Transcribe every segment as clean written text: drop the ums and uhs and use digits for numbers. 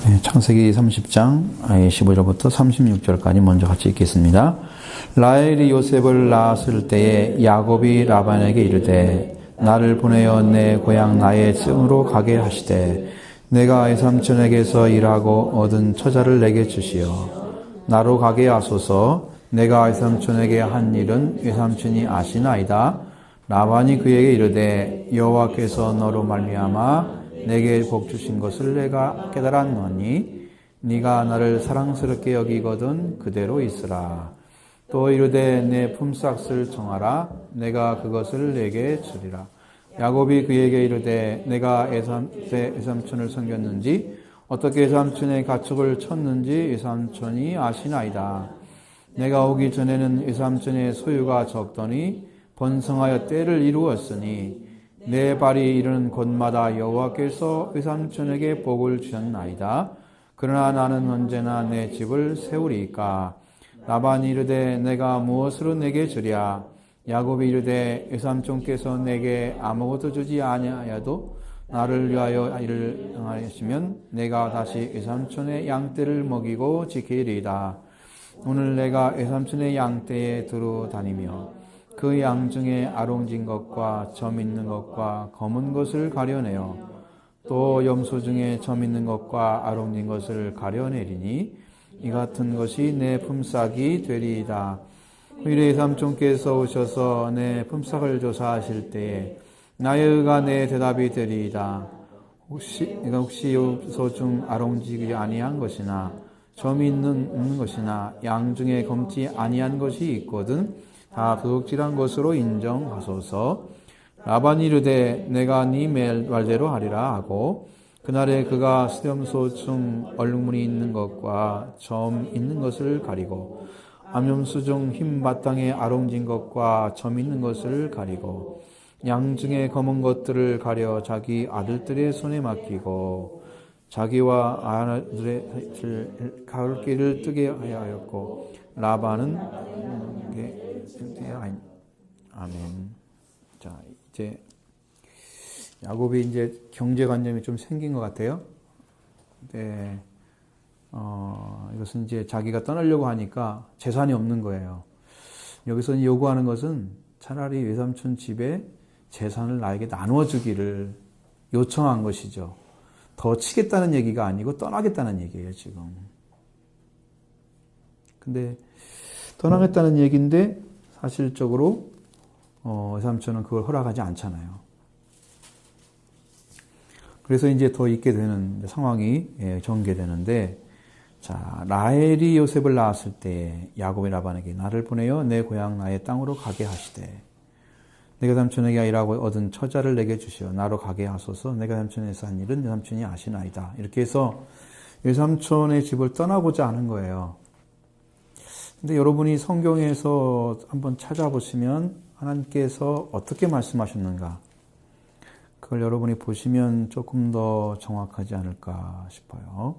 네, 창세기 30장 15절부터 36절까지 먼저 같이 읽겠습니다. 라헬이 요셉을 낳았을 때에 야곱이 라반에게 이르되 나를 보내어 내 고향 나의 땅으로 가게 하시되 내가 외삼촌에게서 일하고 얻은 처자를 내게 주시어 나로 가게 하소서. 내가 외삼촌에게 한 일은 외삼촌이 아시나이다. 라반이 그에게 이르되 여호와께서 너로 말미암아 내게 복 주신 것을 내가 깨달았노니 네가 나를 사랑스럽게 여기거든 그대로 있으라. 또 이르되 내 품삯을 청하라. 내가 그것을 내게 주리라. 야곱이 그에게 이르되 내가 외삼촌을 섬겼는지 어떻게 외삼촌의 가축을 쳤는지 외삼촌이 아시나이다. 내가 오기 전에는 외삼촌의 소유가 적더니 번성하여 때를 이루었으니 내 발이 이르는 곳마다 여호와께서 외삼촌에게 복을 주셨나이다. 그러나 나는 언제나 내 집을 세우리이까. 라반이 이르되 내가 무엇으로 내게 주랴. 야곱이 이르되 외삼촌께서 내게 아무것도 주지 아니하여도 나를 위하여 일을 행하시면 내가 다시 외삼촌의 양떼를 먹이고 지키리이다. 오늘 내가 외삼촌의 양떼에 두루 다니며 그 양 중에 아롱진 것과 점 있는 것과 검은 것을 가려내어 또 염소 중에 점 있는 것과 아롱진 것을 가려내리니 이 같은 것이 내 품삯이 되리이다. 후일에 외삼촌께서 오셔서 내 품삯을 조사하실 때에 나의 의가 내 대답이 되리이다. 혹시 염소 중 아롱지기 아니한 것이나 점이 있는 것이나 양 중에 검지 아니한 것이 있거든 다 도둑질한 것으로 인정하소서. 라반이 이르되 내가 네 말대로 하리라 하고 그날에 그가 수염소 중 얼룩무늬 있는 것과 점 있는 것을 가리고 암염소 중 흰 바탕에 아롱진 것과 점 있는 것을 가리고 양 중에 검은 것들을 가려 자기 아들들의 손에 맡기고 자기와 아들의 가을길을 뜨게 하였고 라반은 아멘. 자, 이제 야곱이 이제 경제관념이 좀 생긴 것 같아요. 근데 이것은 이제 자기가 떠나려고 하니까 재산이 없는 거예요. 여기서 요구하는 것은 차라리 외삼촌 집에 재산을 나에게 나누어 주기를 요청한 것이죠. 더 치겠다는 얘기가 아니고 떠나겠다는 얘기예요, 지금. 근데 떠나겠다는 얘기인데 사실적으로 외삼촌은 그걸 허락하지 않잖아요. 그래서 이제 더 있게 되는 상황이 전개되는데, 자, 라헬이 요셉을 낳았을 때 야곱이 라반에게 나를 보내어 내 고향 나의 땅으로 가게 하시되 내가 삼촌에게 일하고 얻은 처자를 내게 주시어 나로 가게 하소서. 내가 삼촌에서 한 일은 외삼촌이 아시나이다. 이렇게 해서 외삼촌의 집을 떠나고자 하는 거예요. 근데 여러분이 성경에서 한번 찾아보시면 하나님께서 어떻게 말씀하셨는가? 그걸 여러분이 보시면 조금 더 정확하지 않을까 싶어요.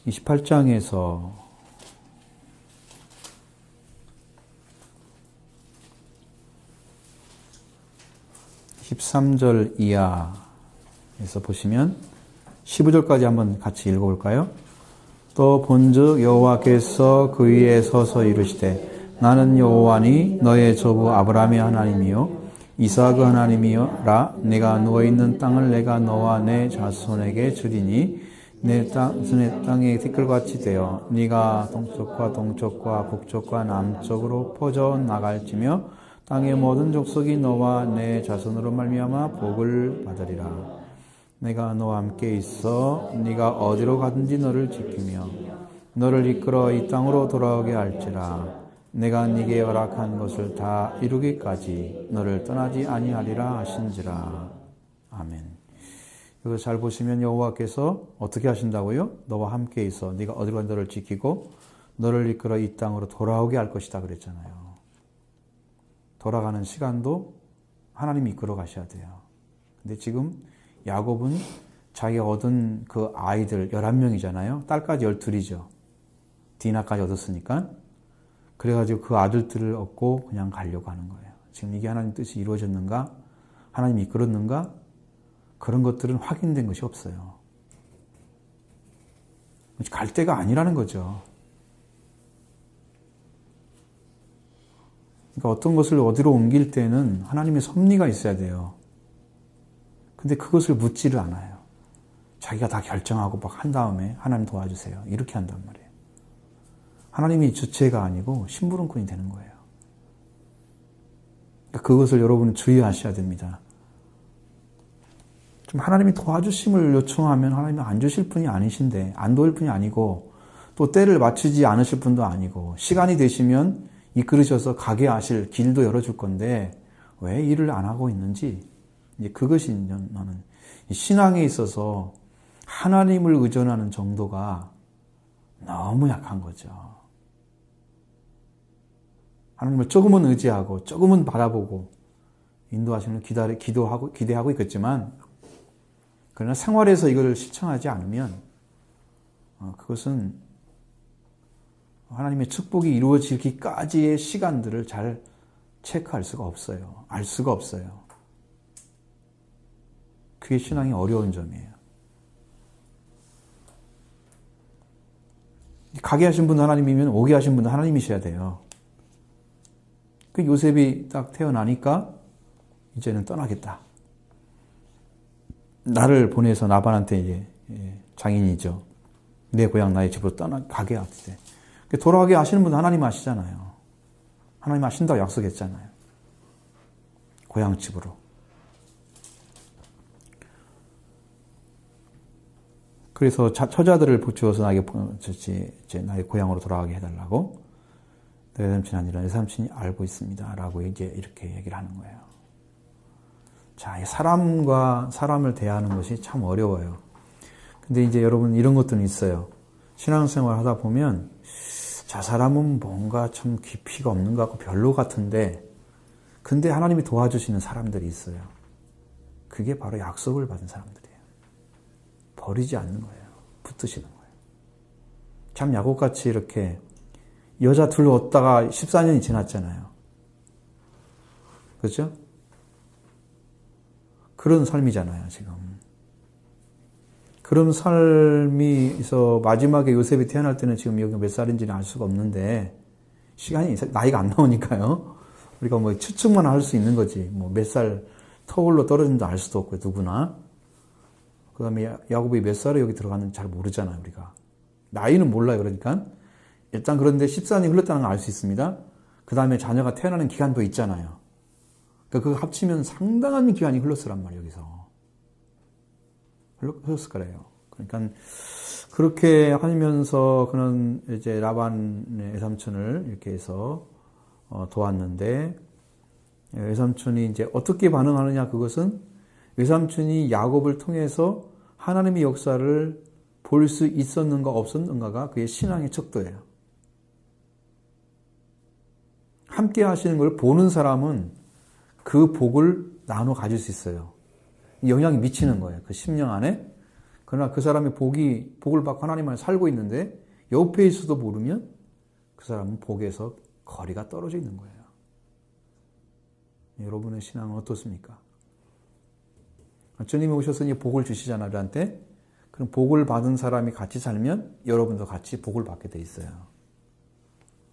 28장에서 13절 이하에서 보시면 15절까지 한번 같이 읽어볼까요? 또 본즉 여호와께서 그 위에 서서 이르시되 나는 여호와니 너의 조부 아브라함의 하나님이요 이삭의 하나님이여라. 내가 누워있는 땅을 내가 너와 내 자손에게 주리니 내 땅의 티끌같이 되어 네가 동쪽과 북쪽과 남쪽으로 퍼져 나갈지며 땅의 모든 족속이 너와 내 자손으로 말미암아 복을 받으리라. 내가 너와 함께 있어 네가 어디로 가든지 너를 지키며 너를 이끌어 이 땅으로 돌아오게 할지라. 내가 네게 허락한 것을 다 이루기까지 너를 떠나지 아니하리라 하신지라. 아멘. 여기서 잘 보시면 여호와께서 어떻게 하신다고요? 너와 함께 있어 네가 어디로 가든지 너를 지키고 너를 이끌어 이 땅으로 돌아오게 할 것이다 그랬잖아요. 돌아가는 시간도 하나님이 이끌어 가셔야 돼요. 근데 지금 야곱은 자기가 얻은 그 아이들 11명이잖아요. 딸까지 12이죠. 디나까지 얻었으니까. 그래가지고 그 아들들을 얻고 그냥 가려고 하는 거예요. 지금 이게 하나님 뜻이 이루어졌는가? 하나님이 이끌었는가? 그런 것들은 확인된 것이 없어요. 갈 때가 아니라는 거죠. 그러니까 어떤 것을 어디로 옮길 때는 하나님의 섭리가 있어야 돼요. 근데 그것을 묻지를 않아요. 자기가 다 결정하고 막 한 다음에 하나님 도와주세요. 이렇게 한단 말이에요. 하나님이 주체가 아니고 심부름꾼이 되는 거예요. 그러니까 그것을 여러분은 주의하셔야 됩니다. 좀 하나님이 도와주심을 요청하면 하나님이 안 주실 분이 아니신데, 안 도울 분이 아니고, 또 때를 맞추지 않으실 분도 아니고, 시간이 되시면 이끌으셔서 가게 하실 길도 열어줄 건데, 왜 일을 안 하고 있는지, 이제 그것이 나는 신앙에 있어서 하나님을 의존하는 정도가 너무 약한 거죠. 하나님을 조금은 의지하고, 조금은 바라보고, 인도하시는 기대하고 있겠지만, 그러나 생활에서 이걸 실천하지 않으면 그것은 하나님의 축복이 이루어지기까지의 시간들을 잘 체크할 수가 없어요. 알 수가 없어요. 그게 신앙이 어려운 점이에요. 가게 하신 분은 하나님이면 오게 하신 분은 하나님이셔야 돼요. 그 요셉이 딱 태어나니까 이제는 떠나겠다. 나를 보내서 나반한테 이제 장인이죠. 내 고향 나의 집으로 가게 하시대. 돌아가게 하시는 분은 하나님 아시잖아요. 하나님 아신다고 약속했잖아요. 고향 집으로. 그래서 처자들을 붙여서 나의 고향으로 돌아가게 해달라고. 내 삼촌이 아니라 내 삼촌이 알고 있습니다. 라고 이제 이렇게 얘기를 하는 거예요. 자, 사람과 사람을 대하는 것이 참 어려워요. 근데 이제 여러분 이런 것들은 있어요. 신앙생활 하다 보면 저 사람은 뭔가 참 깊이가 없는 것 같고 별로 같은데 근데 하나님이 도와주시는 사람들이 있어요. 그게 바로 약속을 받은 사람들이에요. 버리지 않는 거예요. 붙드시는 거예요. 참 야곱같이 이렇게 여자 둘 얻다가 14년이 지났잖아요. 그렇죠? 그런 삶이잖아요, 지금. 그런 삶이서 마지막에 요셉이 태어날 때는 지금 여기 몇 살인지는 알 수가 없는데 나이가 안 나오니까요. 우리가 뭐 추측만 할 수 있는 거지. 뭐 몇 살 터울로 떨어진다 알 수도 없고 누구나. 그 다음에 야곱이 몇 살에 여기 들어갔는지 잘 모르잖아요, 우리가. 나이는 몰라요, 그러니까. 일단 그런데 14년이 흘렀다는 걸 알 수 있습니다. 그 다음에 자녀가 태어나는 기간도 있잖아요. 그거 합치면 상당한 기간이 흘렀으란 말이에요, 여기서. 흘렀을 거래요. 그러니까, 그렇게 하면서 그는 이제 라반의 외삼촌을 이렇게 해서 도왔는데, 외삼촌이 이제 어떻게 반응하느냐, 그것은 외삼촌이 야곱을 통해서 하나님의 역사를 볼 수 있었는가 없었는가가 그의 신앙의 척도예요. 함께 하시는 걸 보는 사람은 그 복을 나눠 가질 수 있어요. 영향이 미치는 거예요. 그 10년 안에. 그러나 그 사람이 복을 받고 하나님 안에 살고 있는데 옆에 있어도 모르면 그 사람은 복에서 거리가 떨어져 있는 거예요. 여러분의 신앙은 어떻습니까? 주님이 오셔서 이제 복을 주시잖아요, 우리한테. 그럼 복을 받은 사람이 같이 살면 여러분도 같이 복을 받게 돼 있어요.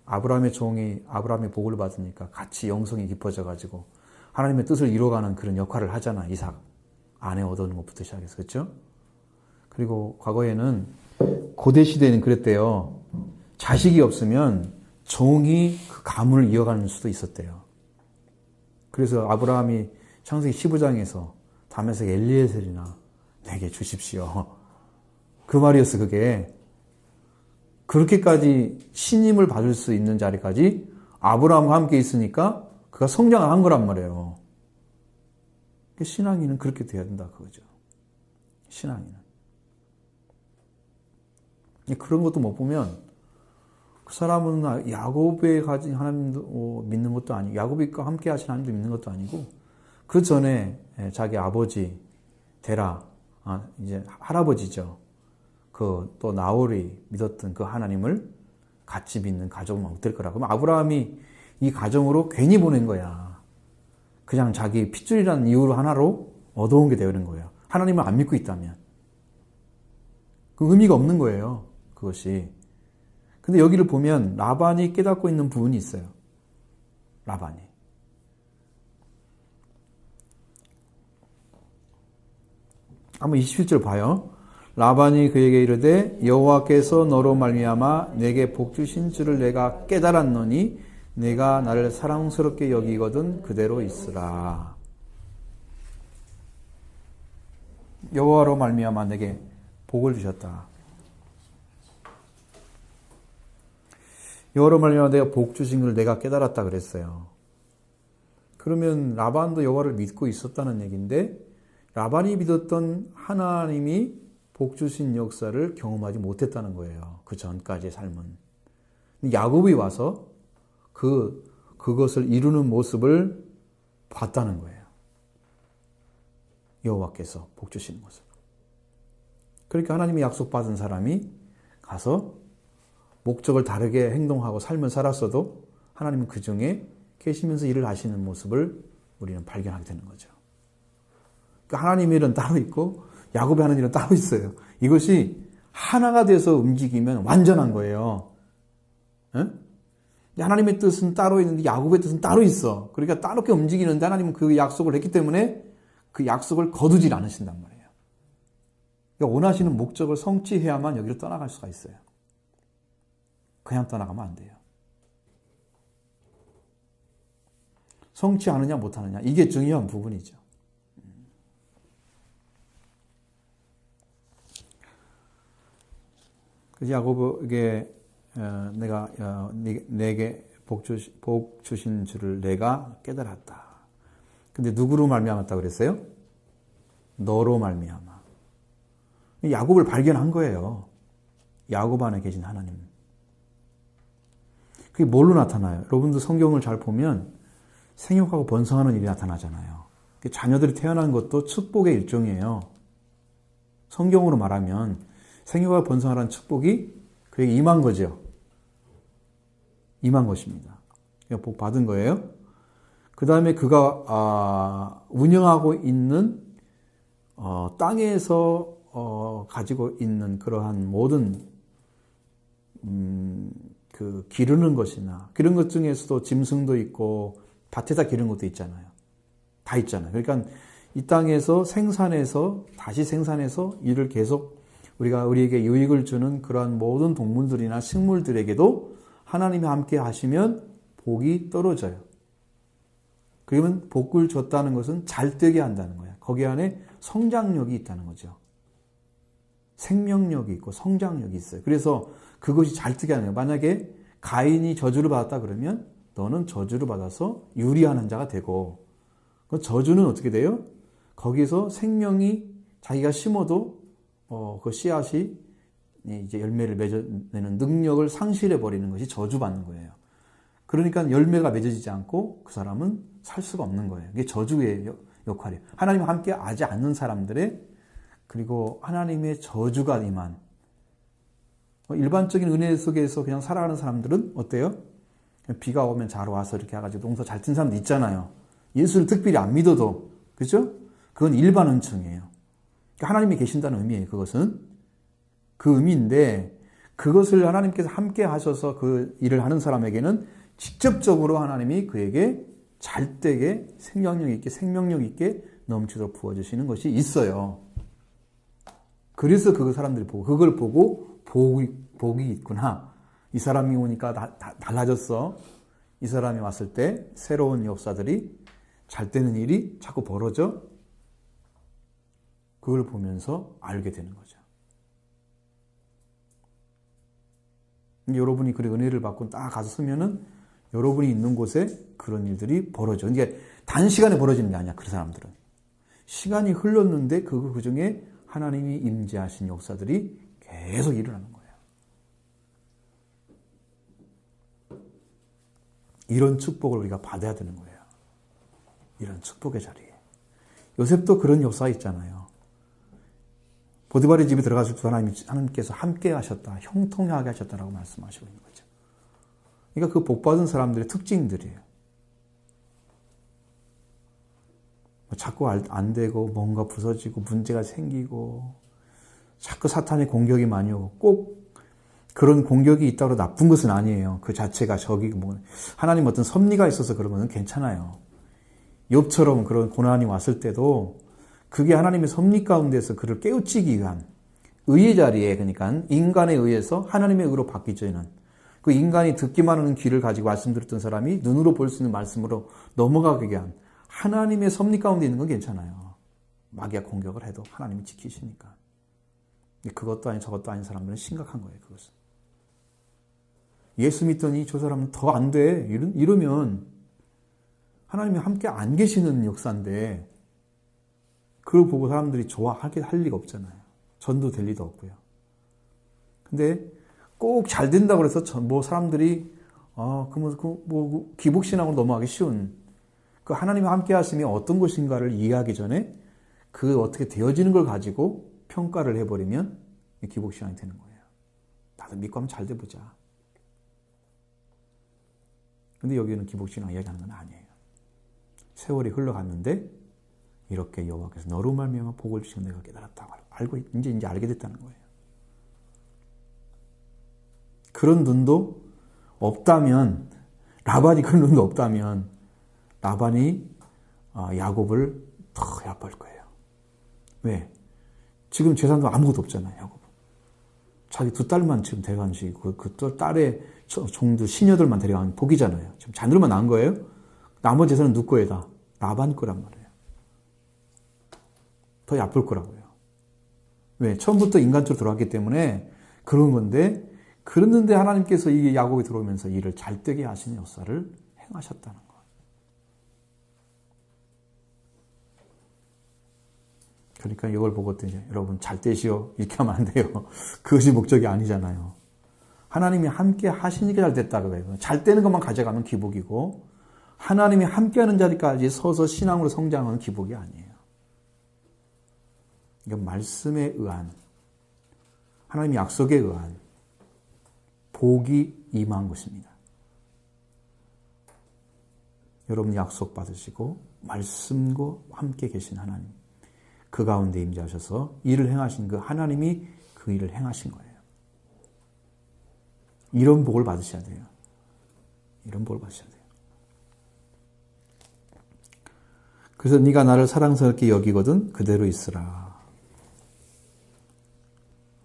아브라함의 종이 아브라함의 복을 받으니까 같이 영성이 깊어져가지고 하나님의 뜻을 이루어가는 그런 역할을 하잖아. 이삭 아내 얻어오는 것부터 시작해서. 그렇죠? 그리고 과거에는 고대 시대에는 그랬대요. 자식이 없으면 종이 그 가문을 이어가는 수도 있었대요. 그래서 아브라함이 창세기 15장에서 다메섹 엘리에셀이나 내게 주십시오. 그 말이었어, 그게. 그렇게까지 신임을 받을 수 있는 자리까지 아브라함과 함께 있으니까 그가 성장을 한 거란 말이에요. 신앙인은 그렇게 돼야 된다, 그거죠. 신앙인은. 그런 것도 못 보면 그 사람은 야곱에 가진 하나님도 믿는 것도 아니고 야곱과 함께 하신 하나님도 믿는 것도 아니고 그 전에 자기 아버지 데라, 이제 할아버지죠. 그 또 나홀이 믿었던 그 하나님을 같이 믿는 가정은 어떨 거라고. 그럼 아브라함이 이 가정으로 괜히 보낸 거야. 그냥 자기 핏줄이라는 이유로 하나로 얻어온 게 되는 거예요. 하나님을 안 믿고 있다면. 그 의미가 없는 거예요. 그것이. 근데 여기를 보면 라반이 깨닫고 있는 부분이 있어요. 라반이. 한번 27절 봐요. 라반이 그에게 이르되 여호와께서 너로 말미암아 내게 복 주신 줄을 내가 깨달았노니 내가 나를 사랑스럽게 여기거든 그대로 있으라. 여호와로 말미암아 내게 복을 주셨다. 여호와로 말미암아 내가 복 주신 걸 내가 깨달았다 그랬어요. 그러면 라반도 여호와를 믿고 있었다는 얘기인데 라반이 믿었던 하나님이 복 주신 역사를 경험하지 못했다는 거예요. 그 전까지의 삶은. 야곱이 와서 그것을 이루는 모습을 봤다는 거예요. 여호와께서 복 주시는 모습. 그러니까 하나님이 약속받은 사람이 가서 목적을 다르게 행동하고 삶을 살았어도 하나님은 그 중에 계시면서 일을 하시는 모습을 우리는 발견하게 되는 거죠. 그러니까 하나님의 일은 따로 있고 야곱이 하는 일은 따로 있어요. 이것이 하나가 돼서 움직이면 완전한 거예요. 에? 하나님의 뜻은 따로 있는데 야곱의 뜻은 따로 있어. 그러니까 따롭게 움직이는데 하나님은 그 약속을 했기 때문에 그 약속을 거두질 않으신단 말이에요. 그러니까 원하시는 목적을 성취해야만 여기를 떠나갈 수가 있어요. 그냥 떠나가면 안 돼요. 성취하느냐 못하느냐 이게 중요한 부분이죠. 그래서 야곱에게 내가 내게 복 주신 줄을 내가 깨달았다. 근데 누구로 말미암았다 그랬어요? 너로 말미암아. 야곱을 발견한 거예요. 야곱 안에 계신 하나님. 그게 뭘로 나타나요? 여러분도 성경을 잘 보면 생육하고 번성하는 일이 나타나잖아요. 자녀들이 태어나는 것도 축복의 일종이에요. 성경으로 말하면 생육하고 번성하라는 축복이 그에게 임한 거죠. 임한 것입니다. 복 받은 거예요. 그 다음에 그가 운영하고 있는 땅에서 가지고 있는 그러한 모든 그 기르는 것이나 기른 것 중에서도 짐승도 있고 밭에다 기른 것도 있잖아요. 다 있잖아요. 그러니까 이 땅에서 생산해서 다시 생산해서 이를 계속 우리에게 유익을 주는 그러한 모든 동물들이나 식물들에게도 하나님이 함께 하시면 복이 떨어져요. 그러면 복을 줬다는 것은 잘 되게 한다는 거예요. 거기 안에 성장력이 있다는 거죠. 생명력이 있고 성장력이 있어요. 그래서 그것이 잘 되게 하는 거예요. 만약에 가인이 저주를 받았다 그러면 너는 저주를 받아서 유리하는 자가 되고 그 저주는 어떻게 돼요? 거기서 생명이 자기가 심어도 그 씨앗이 이제 열매를 맺어내는 능력을 상실해 버리는 것이 저주받는 거예요. 그러니까 열매가 맺어지지 않고 그 사람은 살 수가 없는 거예요. 이게 저주의 역할이에요. 하나님과 함께 하지 않는 사람들의 그리고 하나님의 저주가 임한 일반적인 은혜 속에서 그냥 살아가는 사람들은 어때요? 비가 오면 잘 와서 이렇게 해가지고 농사 잘 튼 사람도 있잖아요. 예수를 특별히 안 믿어도 그렇죠? 그건 일반 은총이에요. 그러니까 하나님이 계신다는 의미예요. 그것은 그 의미인데 그것을 하나님께서 함께 하셔서 그 일을 하는 사람에게는 직접적으로 하나님이 그에게 잘되게 생명력 있게 넘치도록 부어주시는 것이 있어요. 그래서 그 사람들이 그걸 보고 복이 있구나. 이 사람이 오니까 달라졌어. 이 사람이 왔을 때 새로운 역사들이 잘 되는 일이 자꾸 벌어져. 그걸 보면서 알게 되는 거죠. 여러분이 그런 은혜를 받고 딱 가서 쓰면은 여러분이 있는 곳에 그런 일들이 벌어져. 이게 단시간에 벌어지는 게 아니야. 그 사람들은. 시간이 흘렀는데 그 중에 하나님이 임재하신 역사들이 계속 일어나는 거예요. 이런 축복을 우리가 받아야 되는 거예요. 이런 축복의 자리에. 요셉도 그런 역사가 있잖아요. 보디발의 집에 들어갔을 때 하나님께서 함께 하셨다. 형통하게 하셨다라고 말씀하시고 있는 거죠. 그러니까 그 복받은 사람들의 특징들이에요. 자꾸 안 되고 뭔가 부서지고 문제가 생기고 자꾸 사탄의 공격이 많이 오고 꼭 그런 공격이 있다고 나쁜 것은 아니에요. 그 자체가 하나님 어떤 섭리가 있어서 그런 것은 괜찮아요. 욥처럼 그런 고난이 왔을 때도 그게 하나님의 섭리 가운데서 그를 깨우치기 위한 의의 자리에, 그러니까 인간에 의해서 하나님의 의로 바뀌지는, 그 인간이 듣기만 하는 귀를 가지고 말씀 들었던 사람이 눈으로 볼 수 있는 말씀으로 넘어가게 위한 하나님의 섭리 가운데 있는 건 괜찮아요. 마귀가 공격을 해도 하나님이 지키시니까. 그것도 아닌 저것도 아닌 사람들은 심각한 거예요. 그것은. 예수 믿더니 저 사람은 더 안 돼. 이러면 하나님이 함께 안 계시는 역사인데 그걸 보고 사람들이 할 리가 없잖아요. 전도될 리도 없고요. 근데 꼭 잘 된다고 해서 사람들이 기복신앙으로 넘어가기 쉬운, 그 하나님과 함께 하심이 어떤 것인가를 이해하기 전에 그 어떻게 되어지는 걸 가지고 평가를 해버리면 기복신앙이 되는 거예요. 나도 믿고 하면 잘 돼보자. 근데 여기는 기복신앙 이야기하는 건 아니에요. 세월이 흘러갔는데 이렇게 여호와께서 너로 말미암아 복을 주시고 내가 깨달았다고 알고 이제 알게 됐다는 거예요. 그런 눈도 없다면, 라반이 그런 눈도 없다면 라반이 야곱을 더 얕볼 거예요. 왜? 지금 재산도 아무것도 없잖아요. 야곱은. 자기 두 딸만 지금 데려간 식이고 그 딸의 종들 시녀들만 데려간 복이잖아요. 지금 자녀들만 낳은 거예요. 나머지 재산은 누구 거에다? 라반 거란 말이에요. 더 얕볼 거라고요. 왜? 처음부터 인간적으로 들어왔기 때문에 그런 건데, 그랬는데 하나님께서 이게 야곱이 들어오면서 이를 잘되게 하시는 역사를 행하셨다는 거예요. 그러니까 이걸 보고 이제 여러분 잘되시오 이렇게 하면 안 돼요. 그것이 목적이 아니잖아요. 하나님이 함께 하시니까 잘됐다고 해요. 잘되는 것만 가져가면 기복이고, 하나님이 함께하는 자리까지 서서 신앙으로 성장하는 기복이 아니에요. 이건 말씀에 의한, 하나님의 약속에 의한 복이 임한 것입니다. 여러분 약속 받으시고 말씀과 함께 계신 하나님, 그 가운데 임재하셔서 일을 행하신 그 하나님이 그 일을 행하신 거예요. 이런 복을 받으셔야 돼요. 이런 복을 받으셔야 돼요. 그래서 네가 나를 사랑스럽게 여기거든 그대로 있으라.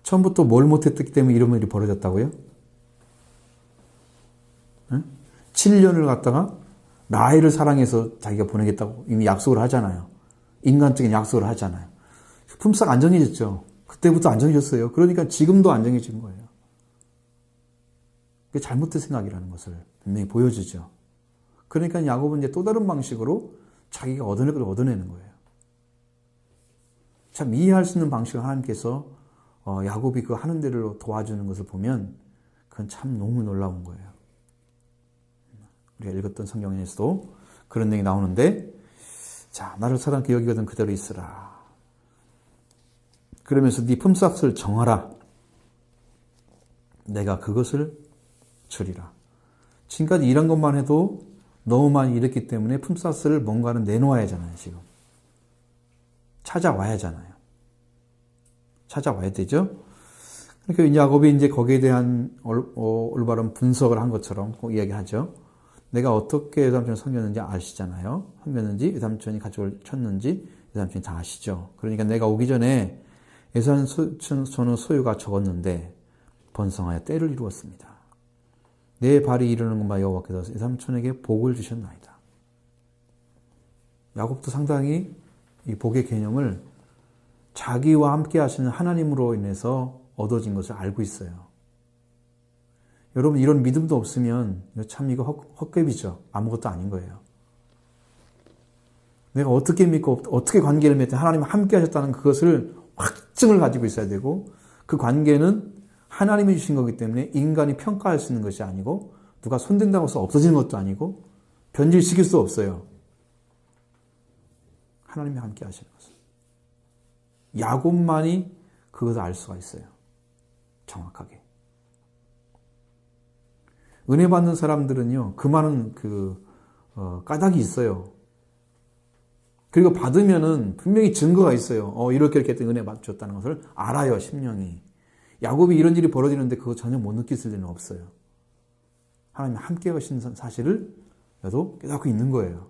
처음부터 뭘 못했기 때문에 이런 일이 벌어졌다고요? 7년을 갖다가 라헬을 사랑해서 자기가 보내겠다고 이미 약속을 하잖아요. 인간적인 약속을 하잖아요. 품삯 안정해졌죠. 그때부터 안정해졌어요. 그러니까 지금도 안정해진 거예요. 그게 잘못된 생각이라는 것을 분명히 보여주죠. 그러니까 야곱은 이제 또 다른 방식으로 자기가 얻어낼 걸 얻어내는 거예요. 참 이해할 수 있는 방식을 하나님께서 야곱이 그 하는 대로 도와주는 것을 보면 그건 참 너무 놀라운 거예요. 우리가 읽었던 성경에서도 그런 얘기 나오는데, 자, 나를 사랑하게 여기거든 그대로 있으라. 그러면서 네 품삯을 정하라. 내가 그것을 주리라. 지금까지 일한 것만 해도 너무 많이 일했기 때문에 품삯을 뭔가는 내놓아야 하잖아요. 지금 찾아와야 하잖아요. 찾아와야 되죠. 그러니까 야곱이 이제 거기에 대한 올바른 분석을 한 것처럼 꼭 이야기하죠. 내가 어떻게 외삼촌을 섬겼는지 아시잖아요. 섬겼는지, 외삼촌이 가족을 쳤는지 외삼촌이 다 아시죠. 그러니까 내가 오기 전에 외삼촌의 소유가 적었는데 번성하여 때를 이루었습니다. 내 발이 이르는 것만 여호와께서 외삼촌에게 복을 주셨나이다. 야곱도 상당히 이 복의 개념을 자기와 함께 하시는 하나님으로 인해서 얻어진 것을 알고 있어요. 여러분 이런 믿음도 없으면 참 이거 헛개비죠. 아무것도 아닌 거예요. 내가 어떻게 믿고 어떻게 관계를 맺든 하나님 함께 하셨다는 그것을 확증을 가지고 있어야 되고, 그 관계는 하나님이 주신 거기 때문에 인간이 평가할 수 있는 것이 아니고, 누가 손댄다고 해서 없어지는 것도 아니고, 변질시킬 수 없어요. 하나님이 함께 하시는 것을. 야곱만이 그것을 알 수가 있어요. 정확하게. 은혜 받는 사람들은요, 그 많은 까닭이 있어요. 그리고 받으면은 분명히 증거가 있어요. 이렇게 은혜 받았다는 것을 알아요, 심령이. 야곱이 이런 일이 벌어지는데 그거 전혀 못 느꼈을 리는 없어요. 하나님이 함께 하신 사실을 나도 깨닫고 있는 거예요.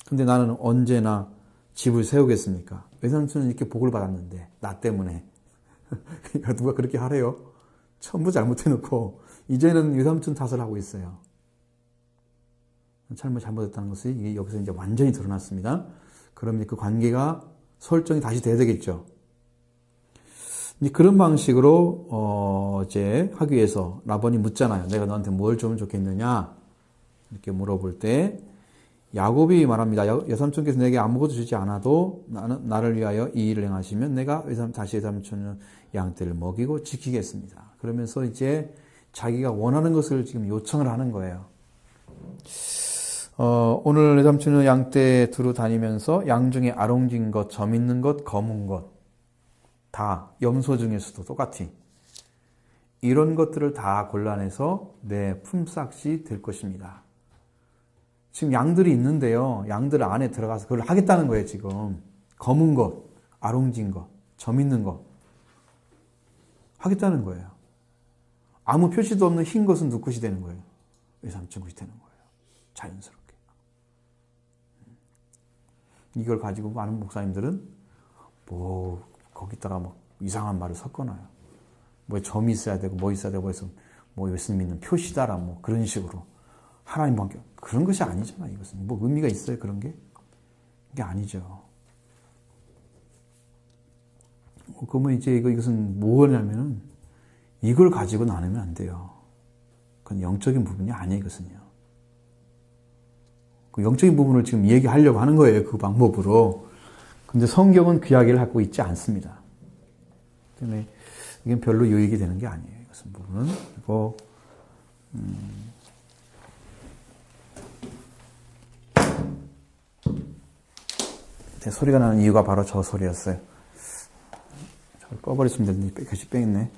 근데 나는 언제나 집을 세우겠습니까? 외삼촌은 이렇게 복을 받았는데 나 때문에 누가 그렇게 하래요? 전부 잘못해놓고 이제는 외삼촌 탓을 하고 있어요. 잘못했다는 것이 여기서 이제 완전히 드러났습니다. 그럼 그 관계가 설정이 다시 돼야 되겠죠. 이제 그런 방식으로 이제 하기 위해서 라반이 묻잖아요. 내가 너한테 뭘 주면 좋겠느냐? 이렇게 물어볼 때 야곱이 말합니다. 외삼촌께서 내게 아무것도 주지 않아도 나를 위하여 이 일을 행하시면 내가 다시 외삼촌의 양떼를 먹이고 지키겠습니다. 그러면서 이제 자기가 원하는 것을 지금 요청을 하는 거예요. 오늘 외삼촌은 양떼 두루 다니면서 양 중에 아롱진 것, 점 있는 것, 검은 것, 다 염소 중에서도 똑같이 이런 것들을 다 골라내서 내 품삯이 될 것입니다. 지금 양들이 있는데요. 양들 안에 들어가서 그걸 하겠다는 거예요, 지금. 검은 것, 아롱진 것, 점 있는 것. 하겠다는 거예요. 아무 표시도 없는 흰 것은 누구 것이 되는 거예요? 외삼촌 것이 되는 거예요. 자연스럽게. 이걸 가지고 많은 목사님들은 거기다가 이상한 말을 섞어놔요. 점이 있어야 되고 뭐 있어야 되고 해서 예수님 믿는 표시다라 그런 식으로. 하나님 관계 그런 것이 아니잖아. 이것은 의미가 있어요, 그런 게? 이게 아니죠. 그러면 이제 이것은 뭐냐면은 이걸 가지고 나누면 안 돼요. 그건 영적인 부분이 아니에요, 이것은요. 그 영적인 부분을 지금 얘기하려고 하는 거예요, 그 방법으로. 근데 성경은 그 이야기를 하고 있지 않습니다. 때문에 이건 별로 유익이 되는 게 아니에요, 이것은 부분은. 그리고 소리가 나는 이유가 바로 저 소리였어요. 저걸 꺼버렸으면 됐는데 다시 빼겠네.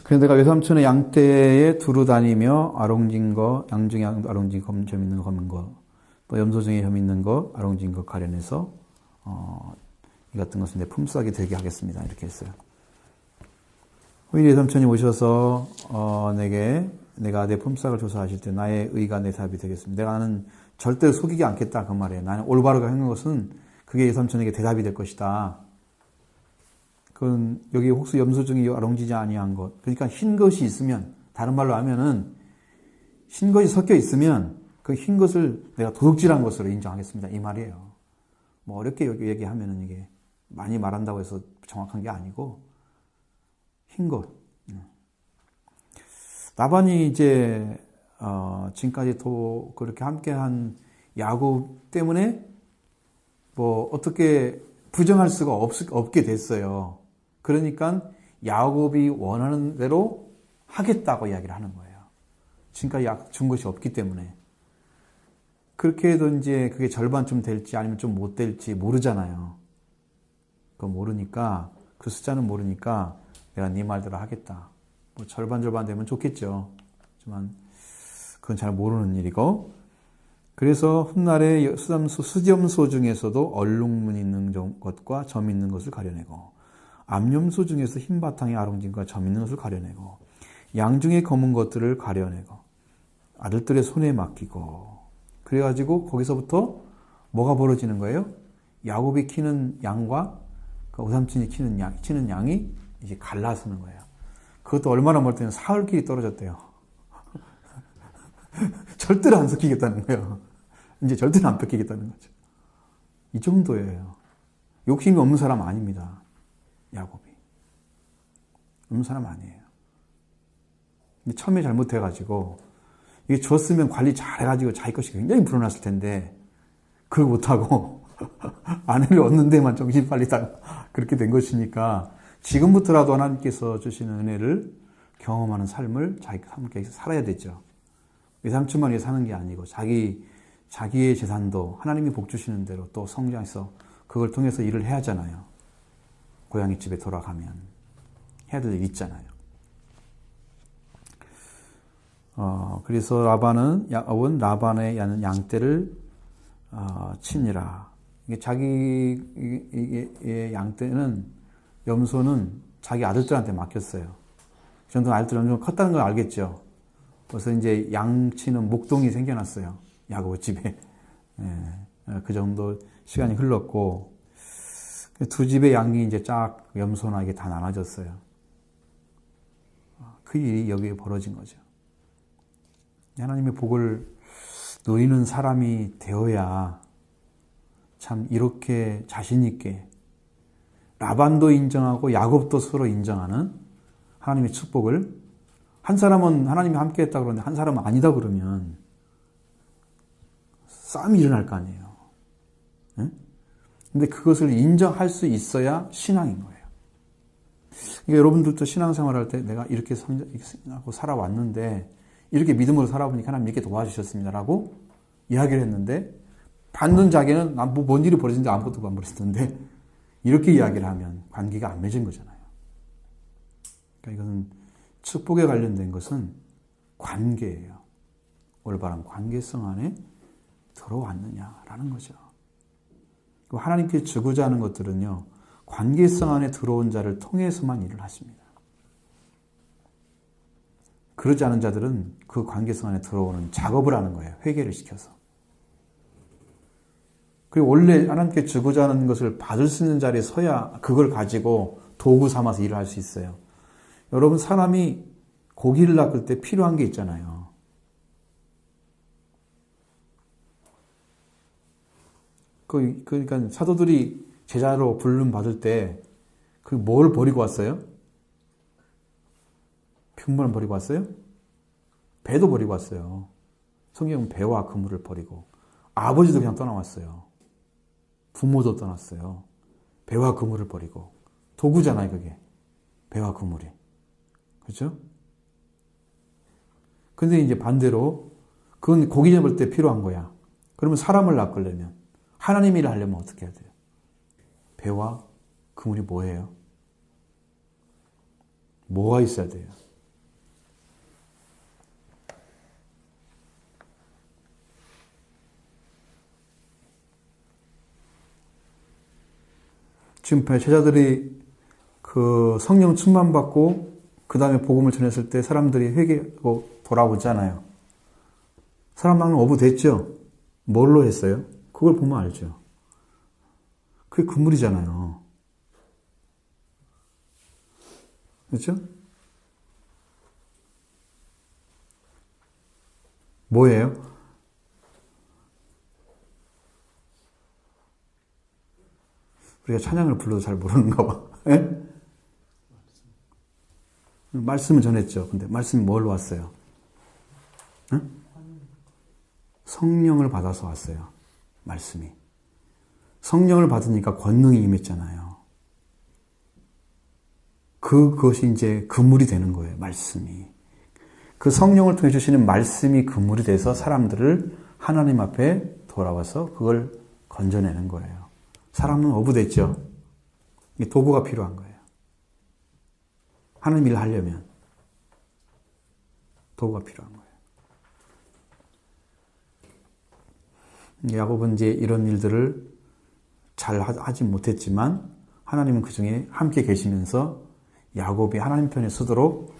그래서 내가 외삼촌의 양떼에 두루 다니며 아롱진 거, 양 중에 아롱진 점 있는 거, 검은 거, 또 염소 중에 점 있는 거, 아롱진 거 가려내서 이 같은 것은 내 품삯이 되게 하겠습니다. 이렇게 했어요. 후일에 외삼촌이 오셔서 내가 내 품삯을 조사하실 때 나의 의가 내 답이 되겠습니다. 나는 절대로 속이지 않겠다 그 말이에요. 나는 올바르게 하는 것은 그게 외삼촌에게 대답이 될 것이다. 그건 여기 혹시 염소 중에 아롱지지 아니한 것. 그러니까 흰 것이 있으면, 다른 말로 하면은 흰 것이 섞여 있으면 그 흰 것을 내가 도둑질한 것으로 인정하겠습니다. 이 말이에요. 어렵게 여기 얘기하면은 이게 많이 말한다고 해서 정확한 게 아니고 흰 것. 라반이 이제 지금까지 그렇게 함께한 야곱 때문에 어떻게 부정할 수가 없게 됐어요. 그러니까 야곱이 원하는 대로 하겠다고 이야기를 하는 거예요. 지금까지 준 것이 없기 때문에. 그렇게 해도 이제 그게 절반쯤 될지 아니면 좀 못 될지 모르잖아요. 그거 모르니까, 그 숫자는 모르니까 내가 네 말대로 하겠다. 절반 되면 좋겠죠. 하지만 그건 잘 모르는 일이고. 그래서 훗날에 수염소 중에서도 얼룩무 있는 것과 점 있는 것을 가려내고, 암염소 중에서 흰 바탕에 아롱진과 점 있는 것을 가려내고, 양 중에 검은 것들을 가려내고, 아들들의 손에 맡기고, 그래가지고 거기서부터 뭐가 벌어지는 거예요? 야곱이 키는 양과 오삼촌이 키는 양이 이제 갈라서는 거예요. 그것도 얼마나 멀었냐면 사흘길이 떨어졌대요. 절대로 안 섞이겠다는 거예요. 이제 절대로 안 뺏기겠다는 거죠. 이 정도예요. 욕심이 없는 사람 아닙니다. 야곱이. 없는 사람 아니에요. 근데 처음에 잘못해가지고 이게 줬으면 관리 잘해가지고 자기 것이 굉장히 불어났을 텐데 그걸 못하고 아내를 얻는 데만 정신 빨리 다 그렇게 된 것이니까 지금부터라도 하나님께서 주시는 은혜를 경험하는 삶을 자기가 함께 살아야 되죠. 외삼촌만 위해 사는 게 아니고 자기 자기의 재산도 하나님이 복 주시는 대로 또 성장해서 그걸 통해서 일을 해야 하잖아요. 고향의 집에 돌아가면 해야 될 일 있잖아요. 그래서 야곱은 라반의 양떼를 치니라. 이게 자기의 양떼는 염소는 자기 아들들한테 맡겼어요. 그 정도 아들들은 좀 컸다는 걸 알겠죠. 그래서 이제 양치는 목동이 생겨났어요. 야곱 집에. 그 정도 시간이 흘렀고, 두 집의 양이 이제 쫙 염소나 이게 다 나눠졌어요. 그 일이 여기에 벌어진 거죠. 하나님의 복을 누리는 사람이 되어야 참 이렇게 자신있게 라반도 인정하고 야곱도 서로 인정하는 하나님의 축복을, 한 사람은 하나님이 함께 했다고 그러는데 한 사람은 아니다 그러면 싸움이 일어날 거 아니에요. 근데 그것을 인정할 수 있어야 신앙인 거예요. 그러니까 여러분들도 신앙생활 할 때 내가 이렇게 생각하고 살아왔는데 이렇게 믿음으로 살아보니까 하나님 이렇게 도와주셨습니다라고 이야기를 했는데 받는 자기는 뭔 일이 벌어진지 아무것도 안 벌어졌는데 이렇게 이야기를 하면 관계가 안 맺은 거잖아요. 그러니까 이것은 축복에 관련된 것은 관계예요. 올바른 관계성 안에 들어왔느냐라는 거죠. 하나님께 주고자 하는 것들은요, 관계성 안에 들어온 자를 통해서만 일을 하십니다. 그러지 않은 자들은 그 관계성 안에 들어오는 작업을 하는 거예요. 회개를 시켜서. 그리고 원래 하나님께 주고자 하는 것을 받을 수 있는 자리에 서야 그걸 가지고 도구 삼아서 일을 할 수 있어요. 여러분, 사람이 고기를 낚을 때 필요한 게 있잖아요. 그러니까 사도들이 제자로 부름 받을 때 그 뭘 버리고 왔어요? 흉물을 버리고 왔어요? 배도 버리고 왔어요. 성경은 배와 그물을 버리고 아버지도 그냥 떠나왔어요. 부모도 떠났어요. 배와 그물을 버리고 도구잖아요, 그게. 배와 그물이. 그렇죠? 근데 이제 반대로 그건 고기 잡을 때 필요한 거야. 그러면 사람을 낚으려면, 하나님 일을 하려면 어떻게 해야 돼요? 배와 그물이 뭐예요? 뭐가 있어야 돼요? 지금 제자들이 그 성령 충만 받고 그 다음에 복음을 전했을 때 사람들이 회개하고 돌아오잖아요. 사람들은 어부됐죠? 뭘로 했어요? 그걸 보면 알죠. 그게 그물이잖아요. 그렇죠? 뭐예요? 우리가 찬양을 불러도 잘 모르는가 봐. 예? 말씀을 전했죠. 근데 말씀이 뭘로 왔어요? 예? 성령을 받아서 왔어요. 말씀이. 성령을 받으니까 권능이 임했잖아요. 그것이 이제 그물이 되는 거예요. 말씀이. 그 성령을 통해 주시는 말씀이 그물이 돼서 사람들을 하나님 앞에 돌아와서 그걸 건져내는 거예요. 사람은 어부됐죠. 도구가 필요한 거예요. 하나님 일을 하려면 도구가 필요한 거예요. 야곱은 이제 이런 일들을 잘 하지 못했지만 하나님은 그 중에 함께 계시면서 야곱이 하나님 편에 서도록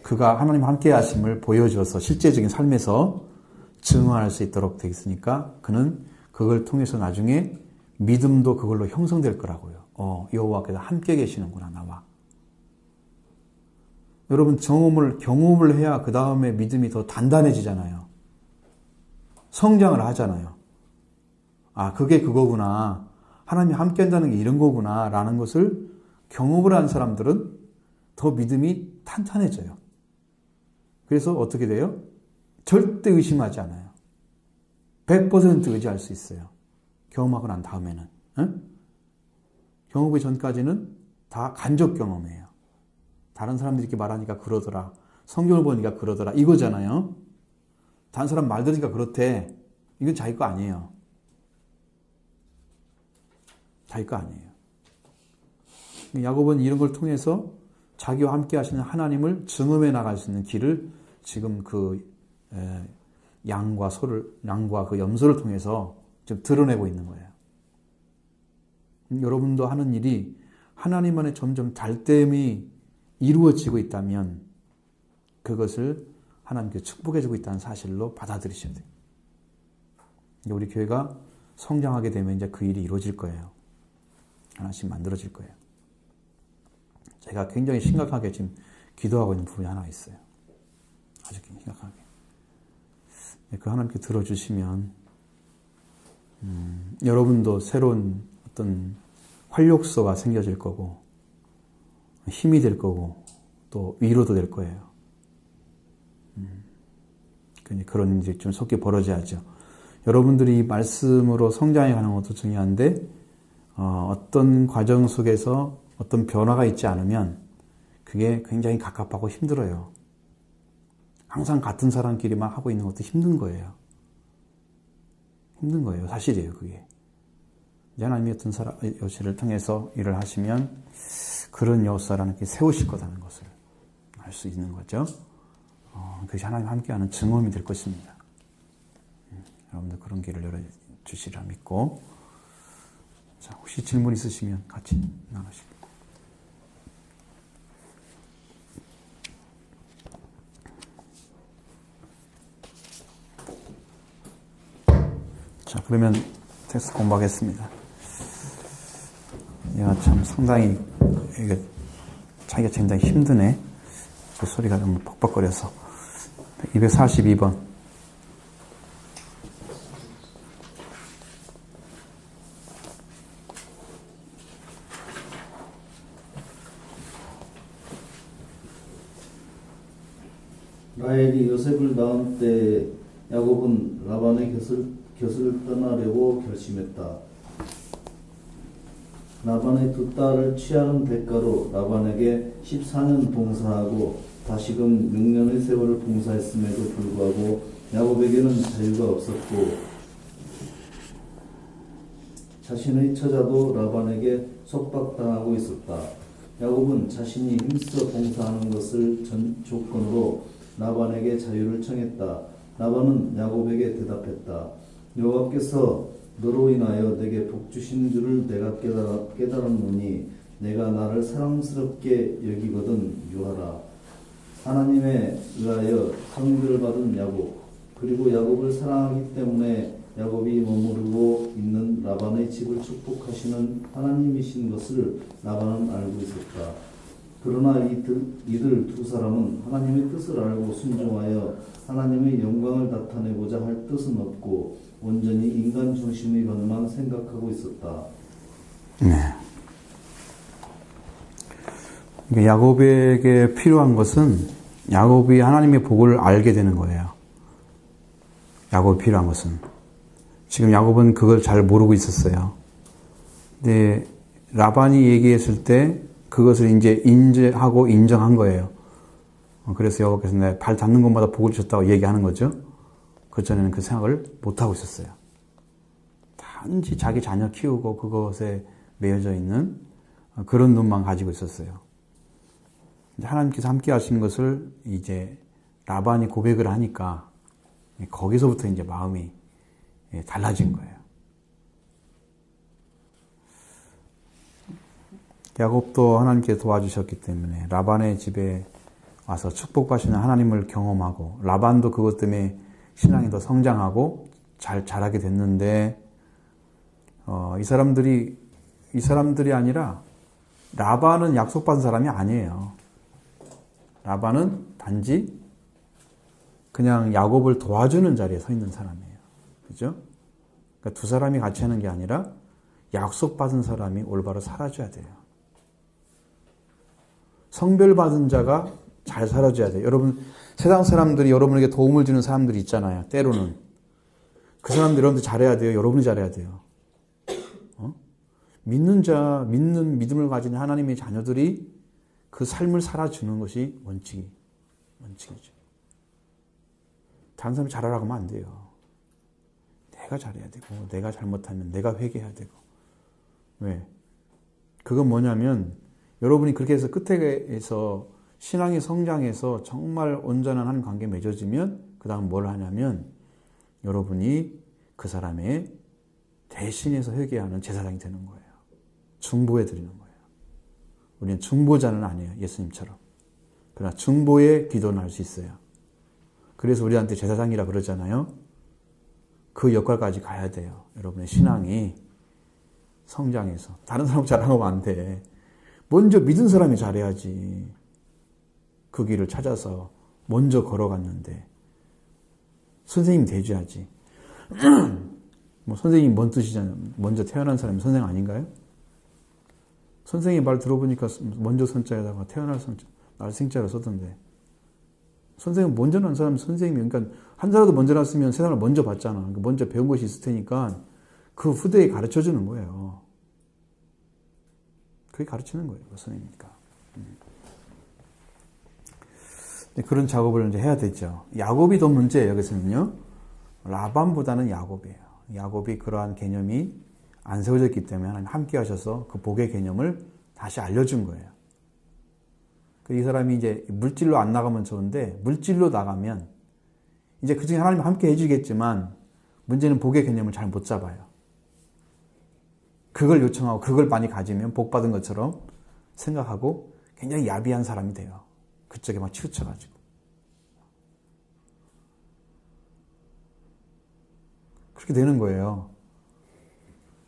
그가 하나님 함께 하심을 보여줘서 실제적인 삶에서 증언할 수 있도록 되어 있으니까 그는 그걸 통해서 나중에 믿음도 그걸로 형성될 거라고요. 여호와께서 함께 계시는구나, 나와. 여러분, 경험을 해야 그 다음에 믿음이 더 단단해지잖아요. 성장을 하잖아요. 아, 그게 그거구나. 하나님이 함께 한다는 게 이런 거구나. 라는 것을 경험을 한 사람들은 더 믿음이 탄탄해져요. 그래서 어떻게 돼요? 절대 의심하지 않아요. 100% 의지할 수 있어요. 경험하고 난 다음에는. 경험하기 전까지는 다 간접 경험이에요. 다른 사람들이 이렇게 말하니까 그러더라. 성경을 보니까 그러더라. 이거잖아요. 다른 사람 말 들으니까 그렇대. 이건 자기 거 아니에요. 자기 거 아니에요. 야곱은 이런 걸 통해서 자기와 함께 하시는 하나님을 증언해 나갈 수 있는 길을 지금 그 양과 그 염소를 통해서 좀 드러내고 있는 거예요. 여러분도 하는 일이 하나님 안에 점점 잘됨이 이루어지고 있다면 그것을 하나님께 축복해주고 있다는 사실로 받아들이셔야 돼요. 우리 교회가 성장하게 되면 이제 그 일이 이루어질 거예요. 하나씩 만들어질 거예요. 제가 굉장히 심각하게 지금 기도하고 있는 부분이 하나 있어요. 아주 심각하게. 그 하나님께 들어주시면 여러분도 새로운 어떤 활력소가 생겨질 거고 힘이 될 거고 또 위로도 될 거예요. 그런 일이 좀 속히 벌어져야죠. 여러분들이 말씀으로 성장해 가는 것도 중요한데 어떤 과정 속에서 어떤 변화가 있지 않으면 그게 굉장히 갑갑하고 힘들어요. 항상 같은 사람끼리만 하고 있는 것도 힘든 거예요. 힘든 거예요. 사실이에요, 그게. 하나님이 어떤 여신을 통해서 일을 하시면 그런 여호수아를 하나님께 세우실 거라는 것을 알 수 있는 거죠. 그것이 하나님 함께하는 증언이 될 것입니다. 여러분들 그런 길을 열어주시리라 믿고, 자, 혹시 질문 있으시면 같이 나누시고. 자, 그러면 텍스트 공부하겠습니다. 얘가 참 상당히, 이게 자기가 굉장히 힘드네. 그 소리가 너무 벅벅거려서. 242번. 라헬이 요셉을 낳은 때 야곱은 라반의 곁을 떠나려고 결심했다. 라반의 두 딸을 취하는 대가로 라반에게 14년 봉사하고 다시금 6년의 세월을 봉사했음에도 불구하고 야곱에게는 자유가 없었고 자신의 처자도 라반에게 속박당하고 있었다. 야곱은 자신이 힘써 봉사하는 것을 조건으로 라반에게 자유를 청했다. 라반은 야곱에게 대답했다. 여호와께서 너로 인하여 내게 복 주신 줄을 내가 깨달았노니 내가 나를 사랑스럽게 여기거든 유하라. 하나님에 의하여 성별을 받은 야곱, 그리고 야곱을 사랑하기 때문에 야곱이 머무르고 있는 라반의 집을 축복하시는 하나님이신 것을 라반은 알고 있었다. 그러나 이들 두 사람은 하나님의 뜻을 알고 순종하여 하나님의 영광을 나타내고자 할 뜻은 없고 온전히 인간 중심의 것만 생각하고 있었다. 네. 야곱에게 필요한 것은 야곱이 하나님의 복을 알게 되는 거예요. 야곱이 필요한 것은. 지금 야곱은 그걸 잘 모르고 있었어요. 근데 라반이 얘기했을 때 그것을 이제 인지하고 인정한 거예요. 그래서 여호와께서 내 발 닿는 곳마다 복을 주셨다고 얘기하는 거죠. 그전에는 그 생각을 못하고 있었어요. 단지 자기 자녀 키우고 그것에 매여져 있는 그런 눈만 가지고 있었어요. 하나님께서 함께 하시는 것을 이제 라반이 고백을 하니까 거기서부터 이제 마음이 달라진 거예요. 야곱도 하나님께 도와주셨기 때문에 라반의 집에 와서 축복받으시는 하나님을 경험하고 라반도 그것 때문에 신앙이 더 성장하고 잘 자라게 됐는데 이 사람들이 아니라 라반은 약속받은 사람이 아니에요. 라반은 단지 그냥 야곱을 도와주는 자리에 서 있는 사람이에요. 그죠? 그러니까 두 사람이 같이 하는 게 아니라 약속받은 사람이 올바로 살아줘야 돼요. 성별받은 자가 잘 살아줘야 돼요. 여러분, 세상 사람들이 여러분에게 도움을 주는 사람들이 있잖아요. 때로는. 그 사람들 여러분들 잘해야 돼요. 여러분이 잘해야 돼요. 믿는 믿음을 가진 하나님의 자녀들이 그 삶을 살아주는 것이 원칙이죠. 다른 사람이 잘하라고 하면 안 돼요. 내가 잘해야 되고, 내가 잘못하면 내가 회개해야 되고. 왜? 그건 뭐냐면 여러분이 그렇게 해서 끝에서 신앙의 성장해서 정말 온전한 한 관계 맺어지면 그 다음 뭘 하냐면 여러분이 그 사람의 대신해서 회개하는 제사장이 되는 거예요. 중보해 드리는 거예요. 우리는 중보자는 아니에요. 예수님처럼. 그러나 중보의 기도는 할 수 있어요. 그래서 우리한테 제사장이라 그러잖아요. 그 역할까지 가야 돼요. 여러분의 신앙이 성장해서. 다른 사람 잘하면 안 돼. 먼저 믿은 사람이 잘해야지. 그 길을 찾아서 먼저 걸어갔는데 선생님이 돼줘야지. 뭐 선생님이 뭔 뜻이잖아요. 먼저 태어난 사람이 선생 아닌가요? 선생님 말 들어보니까 먼저 선자에다가 태어날 선자, 날생자로 썼던데. 선생님 먼저 난 사람이 선생님이, 그러니까 한 사람도 먼저 났으면 세상을 먼저 봤잖아. 그러니까 먼저 배운 것이 있을 테니까 그 후대에 가르쳐 주는 거예요. 그게 가르치는 거예요. 그 선생님이니까. 그런 작업을 이제 해야 되죠. 야곱이 더 문제예요. 여기서는요. 라반보다는 야곱이에요. 야곱이 그러한 개념이 안 세워졌기 때문에 하나님 함께 하셔서 그 복의 개념을 다시 알려준 거예요. 이 사람이 이제 물질로 안 나가면 좋은데 물질로 나가면 이제 그 중에 하나님 함께 해주겠지만 문제는 복의 개념을 잘 못 잡아요. 그걸 요청하고 그걸 많이 가지면 복 받은 것처럼 생각하고 굉장히 야비한 사람이 돼요. 그쪽에 막 치우쳐가지고. 그렇게 되는 거예요.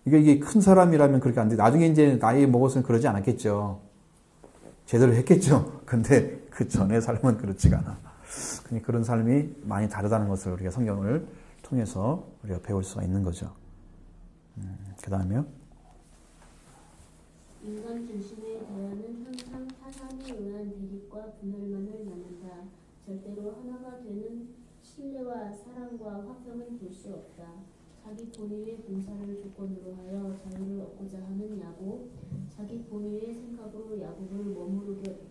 이게 큰 사람이라면 그렇게 안 돼. 나중에 이제 나이 먹어서는 그러지 않았겠죠. 제대로 했겠죠. 근데 그 전의 삶은 그렇지가 않아. 그런 삶이 많이 다르다는 것을 우리가 성경을 통해서 우리가 배울 수가 있는 거죠. 그 다음에요. 인간 중심의 대화는 항상 타산에 의한 대립과 분열만을 낳는다. 절대로 하나가 되는 신뢰와 사랑과 화평은 볼 수 없다. 자기 본위의 봉사를 조건으로 하여 자유를 얻고자 하는 야곱, 자기 본위의 생각으로 야곱을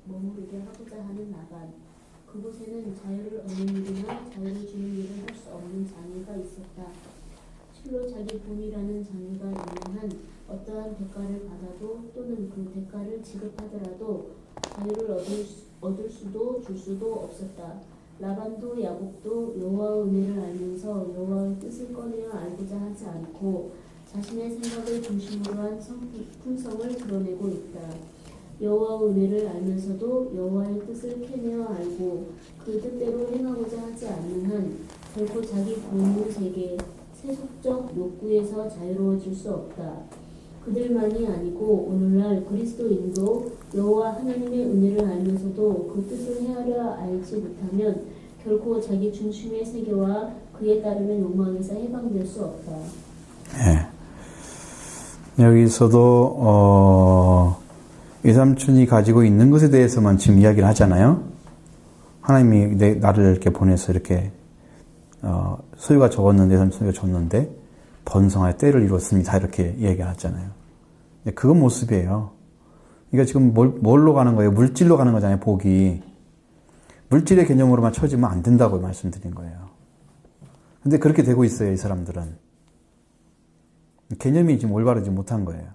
머무르게 하고자 하는 라반. 그곳에는 자유를 얻는 일이나 자유를 주는 일을 할 수 없는 장애가 있었다. 실로 자기 본위라는 장애가 있는 한 어떠한 대가를 받아도 또는 그 대가를 지급하더라도 자유를 얻을 수도 줄 수도 없었다. 라반도 야곱도 여호와의 은혜를 알면서 여호와의 뜻을 꺼내어 알고자 하지 않고 자신의 생각을 중심으로 한 품성을 드러내고 있다. 여호와의 은혜를 알면서도 여호와의 뜻을 캐내어 알고 그 뜻대로 행하고자 하지 않는 한 결코 자기 본능 세계, 세속적 욕구에서 자유로워질 수 없다. 그들만이 아니고 오늘날 그리스도인도 여호와 하나님의 은혜를 알면서도 그 뜻을 헤아려 알지 못하면 결코 자기 중심의 세계와 그에 따르는 욕망에서 해방될 수 없다. 네. 여기서도 이삼촌이 가지고 있는 것에 대해서만 지금 이야기를 하잖아요. 하나님이 나를 이렇게 보내서 이렇게 소유가 적었는데 소유가 줬는데 번성하여 때를 이뤘습니다. 이렇게 얘기를 하잖아요. 그건 모습이에요. 그러니까 지금 뭘로 가는 거예요? 물질로 가는 거잖아요. 복이. 물질의 개념으로만 쳐지면 안 된다고 말씀드린 거예요. 근데 그렇게 되고 있어요. 이 사람들은. 개념이 지금 올바르지 못한 거예요.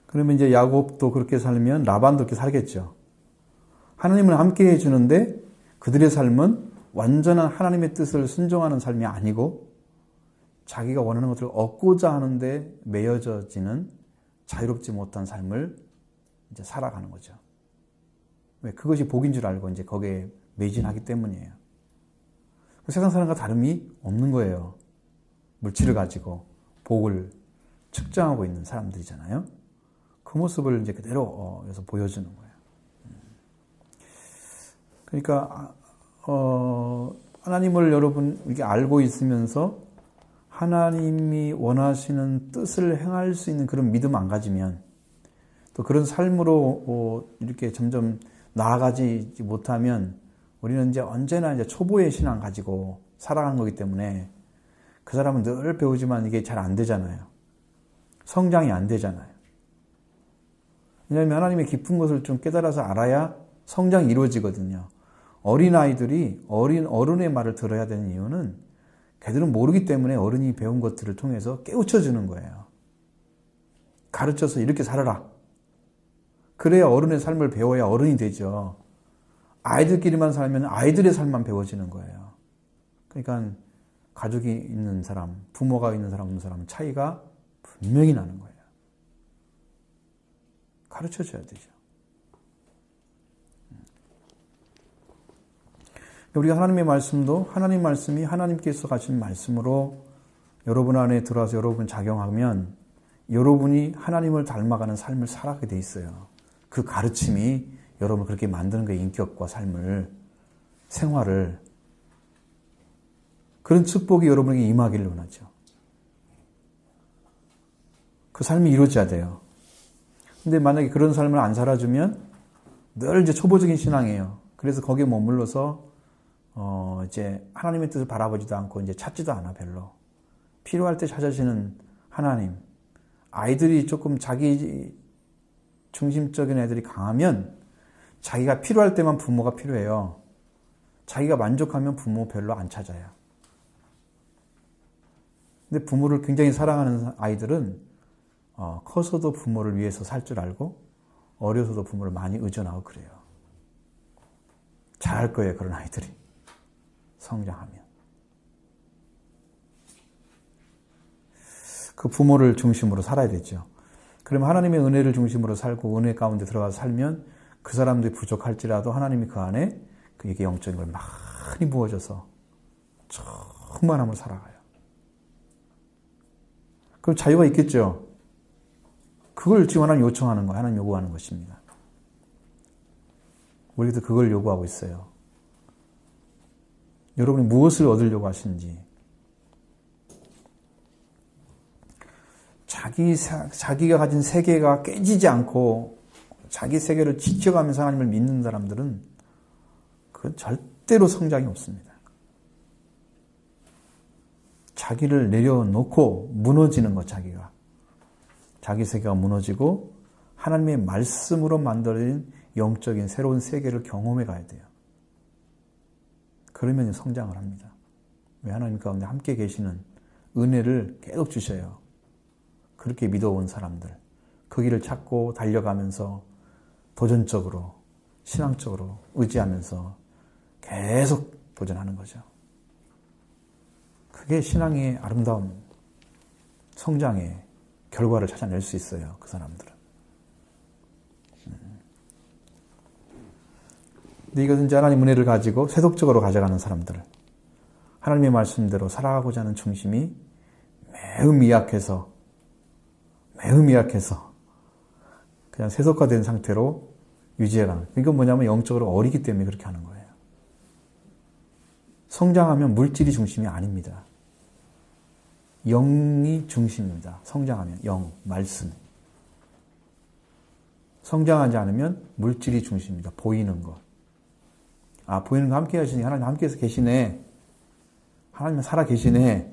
그러면 이제 야곱도 그렇게 살면 라반도 그렇게 살겠죠. 하나님을 함께 해주는데 그들의 삶은 완전한 하나님의 뜻을 순종하는 삶이 아니고 자기가 원하는 것들을 얻고자 하는데 매여져지는 자유롭지 못한 삶을 이제 살아가는 거죠. 왜? 그것이 복인 줄 알고 이제 거기에 매진하기 때문이에요. 세상 사람과 다름이 없는 거예요. 물질을 가지고 복을 측정하고 있는 사람들이잖아요. 그 모습을 이제 그대로 여기서 보여주는 거예요. 그러니까 하나님을 여러분 이렇게 알고 있으면서 하나님이 원하시는 뜻을 행할 수 있는 그런 믿음 안 가지면 또 그런 삶으로 이렇게 점점 나아가지 못하면 우리는 이제 언제나 이제 초보의 신앙 가지고 살아가는 거기 때문에 그 사람은 늘 배우지만 이게 잘 안 되잖아요. 성장이 안 되잖아요. 왜냐하면 하나님의 깊은 것을 좀 깨달아서 알아야 성장이 이루어지거든요. 어린아이들이 어른의 말을 들어야 되는 이유는 걔들은 모르기 때문에 어른이 배운 것들을 통해서 깨우쳐 주는 거예요. 가르쳐서 이렇게 살아라. 그래야 어른의 삶을 배워야 어른이 되죠. 아이들끼리만 살면 아이들의 삶만 배워지는 거예요. 그러니까 가족이 있는 사람, 부모가 있는 사람, 없는 사람은 차이가 분명히 나는 거예요. 가르쳐줘야 되죠. 우리가 하나님의 말씀도 하나님 말씀이 하나님께서 가신 말씀으로 여러분 안에 들어와서 여러분 작용하면 여러분이 하나님을 닮아가는 삶을 살아가게 돼 있어요. 그 가르침이 여러분을 그렇게 만드는 거예요. 인격과 삶을, 생활을. 그런 축복이 여러분에게 임하기를 원하죠. 그 삶이 이루어져야 돼요. 근데 만약에 그런 삶을 안 살아주면 늘 이제 초보적인 신앙이에요. 그래서 거기에 머물러서 이제 하나님의 뜻을 바라보지도 않고 이제 찾지도 않아, 별로. 필요할 때 찾아주시는 하나님. 아이들이 조금 자기 중심적인 애들이 강하면 자기가 필요할 때만 부모가 필요해요. 자기가 만족하면 부모 별로 안 찾아요. 근데 부모를 굉장히 사랑하는 아이들은 커서도 부모를 위해서 살 줄 알고 어려서도 부모를 많이 의존하고 그래요. 잘할 거예요, 그런 아이들이. 성장하면. 그 부모를 중심으로 살아야 되죠. 그러면 하나님의 은혜를 중심으로 살고 은혜 가운데 들어가서 살면 그 사람들이 부족할지라도 하나님이 그 안에 그에게 영적인 걸 많이 부어줘서 충만함을 살아가요. 그럼 자유가 있겠죠. 그걸 지금 하나님 요청하는 거예요. 하나님 요구하는 것입니다. 우리도 그걸 요구하고 있어요. 여러분이 무엇을 얻으려고 하시는지. 자기가 가진 세계가 깨지지 않고 자기 세계를 지켜가면서 하나님을 믿는 사람들은 그건 절대로 성장이 없습니다. 자기를 내려놓고 무너지는 것, 자기가. 자기 세계가 무너지고 하나님의 말씀으로 만들어진 영적인 새로운 세계를 경험해 가야 돼요. 그러면 성장을 합니다. 왜? 하나님 가운데 함께 계시는 은혜를 계속 주셔요. 그렇게 믿어온 사람들. 그 길을 찾고 달려가면서 도전적으로, 신앙적으로 의지하면서 계속 도전하는 거죠. 그게 신앙의 아름다운 성장의 결과를 찾아낼 수 있어요. 그 사람들은. 근데 이것은 이제 하나님 은혜를 가지고 세속적으로 가져가는 사람들. 하나님의 말씀대로 살아가고자 하는 중심이 매우 미약해서 그냥 세속화된 상태로 유지해가는. 이건 뭐냐면 영적으로 어리기 때문에 그렇게 하는 거예요. 성장하면 물질이 중심이 아닙니다. 영이 중심입니다. 성장하면 영, 말씀. 성장하지 않으면 물질이 중심입니다. 보이는 것. 아, 보이는 거 함께 하시니 하나님 함께해서 계시네. 하나님은 살아 계시네.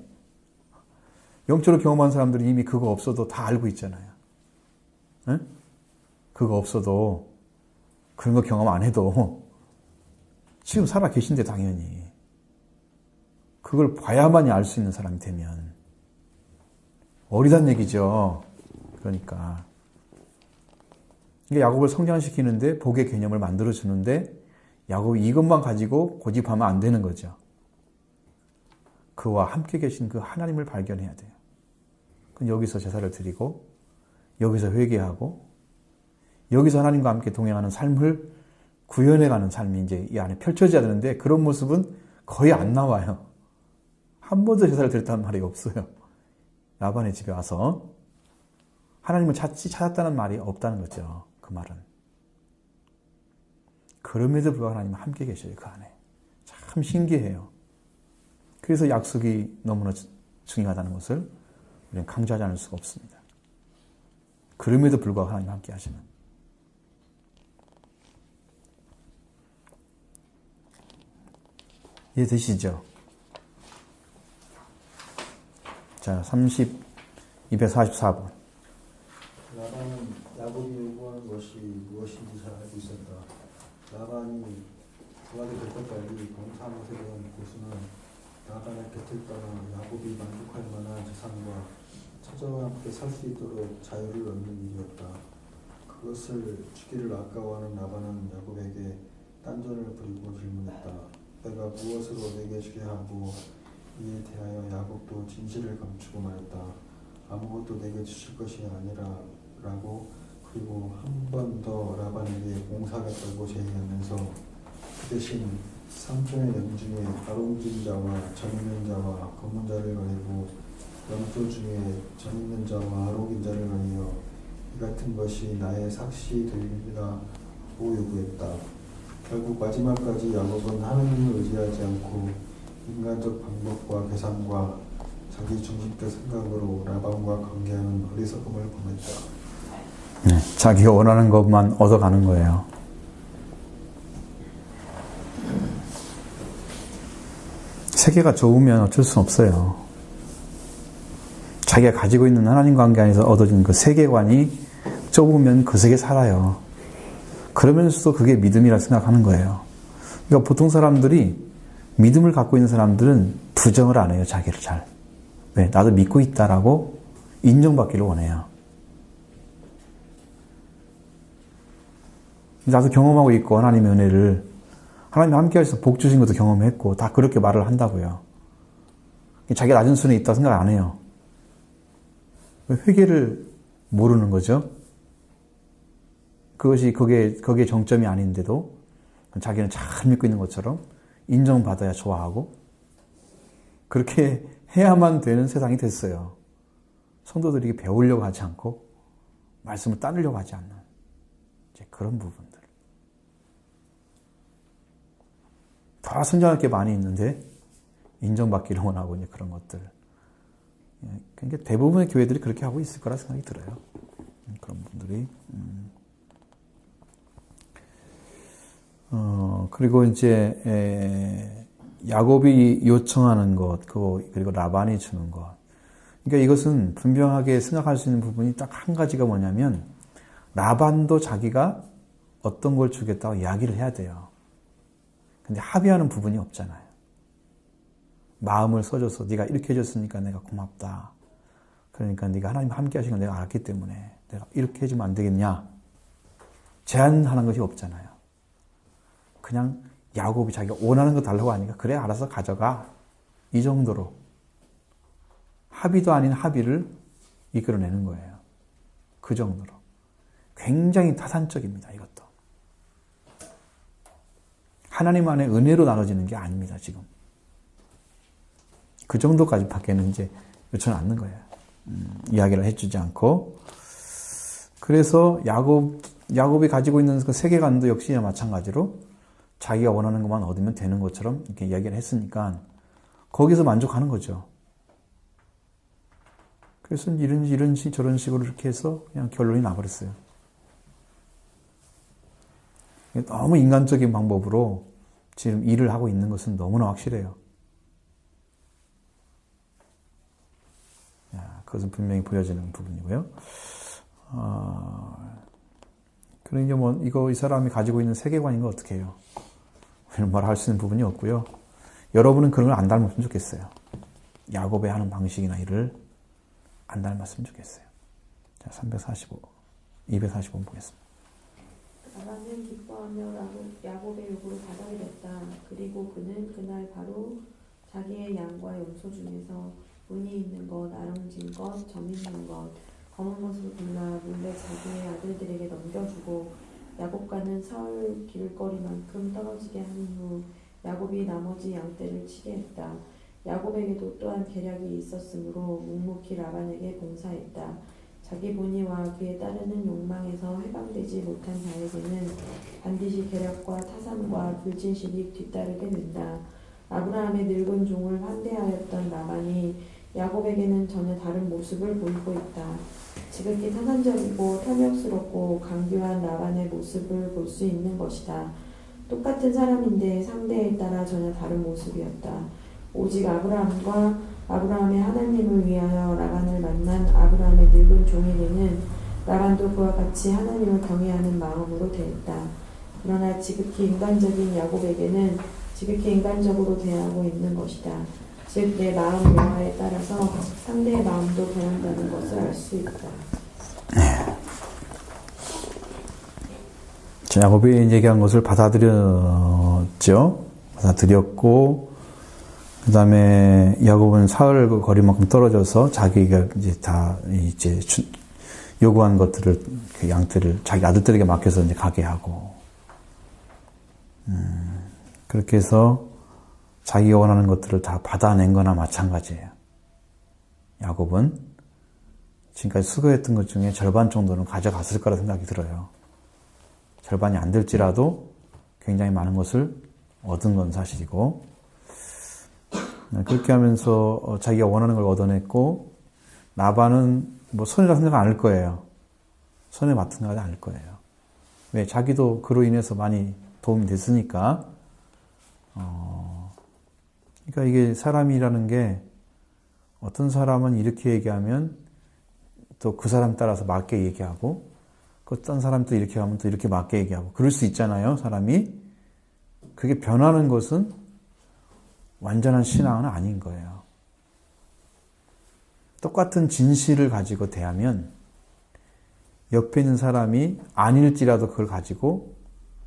영적으로 경험한 사람들이 이미 그거 없어도 다 알고 있잖아요. 응? 그거 없어도 그런 거 경험 안 해도 지금 살아 계신데 당연히 그걸 봐야만이 알 수 있는 사람이 되면 어리단 얘기죠. 그러니까 야곱을 성장시키는데 복의 개념을 만들어주는데 야곱이 이것만 가지고 고집하면 안 되는 거죠. 그와 함께 계신 그 하나님을 발견해야 돼요. 여기서 제사를 드리고 여기서 회개하고 여기서 하나님과 함께 동행하는 삶을 구현해가는 삶이 이제 이 안에 펼쳐져야 되는데 그런 모습은 거의 안 나와요. 한 번도 제사를 드렸다는 말이 없어요. 라반의 집에 와서 하나님을 찾았다는 말이 없다는 거죠. 그 말은. 그럼에도 불구하고 하나님은 함께 계셔요. 그 안에. 참 신기해요. 그래서 약속이 너무나 중요하다는 것을 우리는 강조하지 않을 수가 없습니다. 그럼에도 불구하고 하나님 함께 하시는. 이해되시죠? 자, 244번. 라반은 야곱이 요구하는 것이 무엇인지 잘 알고 있었다. 라반이 구하게 될 때까지 동사못에 대한 고수는 라반의 곁을 떠나 야곱이 만족할 만한 재산과 처자와 함께 살 수 있도록 자유를 얻는 일이었다. 그것을 주기를 아까워하는 라반은 야곱에게 딴전을 부리고 질문했다. 내가 무엇으로 내게 주게 하고 이에 대하여 야곱도 진실을 감추고 말했다. 아무것도 내게 주실 것이 아니라라고. 그리고 한 번 더 라반에게 봉사하겠다고 제의하면서 그 대신 삼촌의 양 중에 가로진 자와 정 있는 자와 검은 자를 가리고 영조 중에 정 있는 자와 아록인 자를 가리어 이 같은 것이 나의 삭시 되리라고 요구했다. 결국 마지막까지 야곱은 하나님을 의지하지 않고 인간적 방법과 계산과 자기 중심적 생각으로 라반과 관계하는 어리석음을 범했다. 네, 자기가 원하는 것만 얻어가는 거예요. 세계가 좁으면 어쩔 수 없어요. 자기가 가지고 있는 하나님 관계 안에서 얻어진 그 세계관이 좁으면 그 세계 살아요. 그러면서도 그게 믿음이라 생각하는 거예요. 그러니까 보통 사람들이 믿음을 갖고 있는 사람들은 부정을 안 해요. 자기를 잘. 왜? 나도 믿고 있다라고 인정받기를 원해요. 나도 경험하고 있고 하나님의 은혜를 하나님 함께 하셔서 복 주신 것도 경험했고 다 그렇게 말을 한다고요. 자기가 낮은 수준에 있다고 생각 안 해요. 회개를 모르는 거죠. 거기에 정점이 아닌데도 자기는 잘 믿고 있는 것처럼 인정받아야 좋아하고 그렇게 해야만 되는 세상이 됐어요. 성도들이 배우려고 하지 않고 말씀을 따르려고 하지 않는 이제 그런 부분들. 다 성장할 게 많이 있는데 인정받기를 원하고 이제 그런 것들. 그러니까 대부분의 교회들이 그렇게 하고 있을 거라 생각이 들어요. 그런 분들이. 그리고 이제 야곱이 요청하는 것, 그리고 라반이 주는 것. 그러니까 이것은 분명하게 생각할 수 있는 부분이 딱 한 가지가 뭐냐면 라반도 자기가 어떤 걸 주겠다고 이야기를 해야 돼요. 근데 합의하는 부분이 없잖아요. 마음을 써줘서 네가 이렇게 해줬으니까 내가 고맙다. 그러니까 네가 하나님 함께 하신 걸 내가 알았기 때문에 내가 이렇게 해주면 안 되겠냐. 제안하는 것이 없잖아요. 그냥 야곱이 자기가 원하는 거 달라고 하니까 그래 알아서 가져가. 이 정도로 합의도 아닌 합의를 이끌어내는 거예요. 그 정도로. 굉장히 타산적입니다. 이것도. 하나님 안에 은혜로 나눠지는 게 아닙니다. 지금. 그 정도까지 밖에는 이제 요청을 않는 거예요. 이야기를 해주지 않고. 그래서 야곱이 가지고 있는 그 세계관도 역시 마찬가지로 자기가 원하는 것만 얻으면 되는 것처럼 이렇게 이야기를 했으니까 거기서 만족하는 거죠. 그래서 저런 식으로 이렇게 해서 그냥 결론이 나버렸어요. 너무 인간적인 방법으로 지금 일을 하고 있는 것은 너무나 확실해요. 그것은 분명히 보여지는 부분이고요. 그러니까 이 사람이 가지고 있는 세계관인 거 어떻게 해요? 우리는 말할 수 있는 부분이 없고요. 여러분은 그런 걸 안 닮았으면 좋겠어요. 야곱의 하는 방식이나 일을 안 닮았으면 좋겠어요. 자, 245번 보겠습니다. 라반은 기뻐하며 야곱의 요구를 받아들였다. 그리고 그는 그날 바로 자기의 양과 염소 중에서 문이 있는 것, 아름진 것, 점 있는 것, 검은 것을 골라 몰래 자기의 아들들에게 넘겨주고 야곱과는 설 길거리만큼 떨어지게 한 후 야곱이 나머지 양떼를 치게 했다. 야곱에게도 또한 계략이 있었으므로 묵묵히 라반에게 봉사했다. 자기 본의와 그에 따르는 욕망에서 해방되지 못한 자에게는 반드시 계략과 타산과 불진실이 뒤따르게 된다. 아브라함의 늙은 종을 환대하였던 라반이 야곱에게는 전혀 다른 모습을 보이고 있다. 지극히 타산적이고 탐욕스럽고 강교한 라반의 모습을 볼 수 있는 것이다. 똑같은 사람인데 상대에 따라 전혀 다른 모습이었다. 오직 아브라함의 하나님을 위하여 라반을 만난 아브라함의 늙은 종에게는 라반도 그와 같이 하나님을 경외하는 마음으로 대했다. 그러나 지극히 인간적인 야곱에게는 지극히 인간적으로 대하고 있는 것이다. 즉 내 마음 여호와에 따라서 상대의 마음도 변한다는 것을 알 수 있다. 자, 야곱이 얘기한 것을 받아들였죠. 받아들였고, 그 다음에 야곱은 사흘 거리만큼 떨어져서 자기가 이제 요구한 것들을, 그 양떼를 자기 아들들에게 맡겨서 이제 가게 하고, 그렇게 해서 자기가 원하는 것들을 다 받아낸 거나 마찬가지예요. 야곱은 지금까지 수고했던 것 중에 절반 정도는 가져갔을 거라 생각이 들어요. 절반이 안 될지라도 굉장히 많은 것을 얻은 건 사실이고, 그렇게 하면서 자기가 원하는 걸 얻어냈고, 라반은 뭐 손해라 생각 안 할 거예요. 손해 맡은 생각이 안 할 거예요. 왜? 자기도 그로 인해서 많이 도움이 됐으니까. 그러니까 이게 사람이라는 게 어떤 사람은 이렇게 얘기하면 또 그 사람 따라서 맞게 얘기하고, 어떤 사람이 또 이렇게 하면 또 이렇게 맞게 얘기하고, 그럴 수 있잖아요, 사람이. 그게 변하는 것은 완전한 신앙은 아닌 거예요. 똑같은 진실을 가지고 대하면 옆에 있는 사람이 아닐지라도 그걸 가지고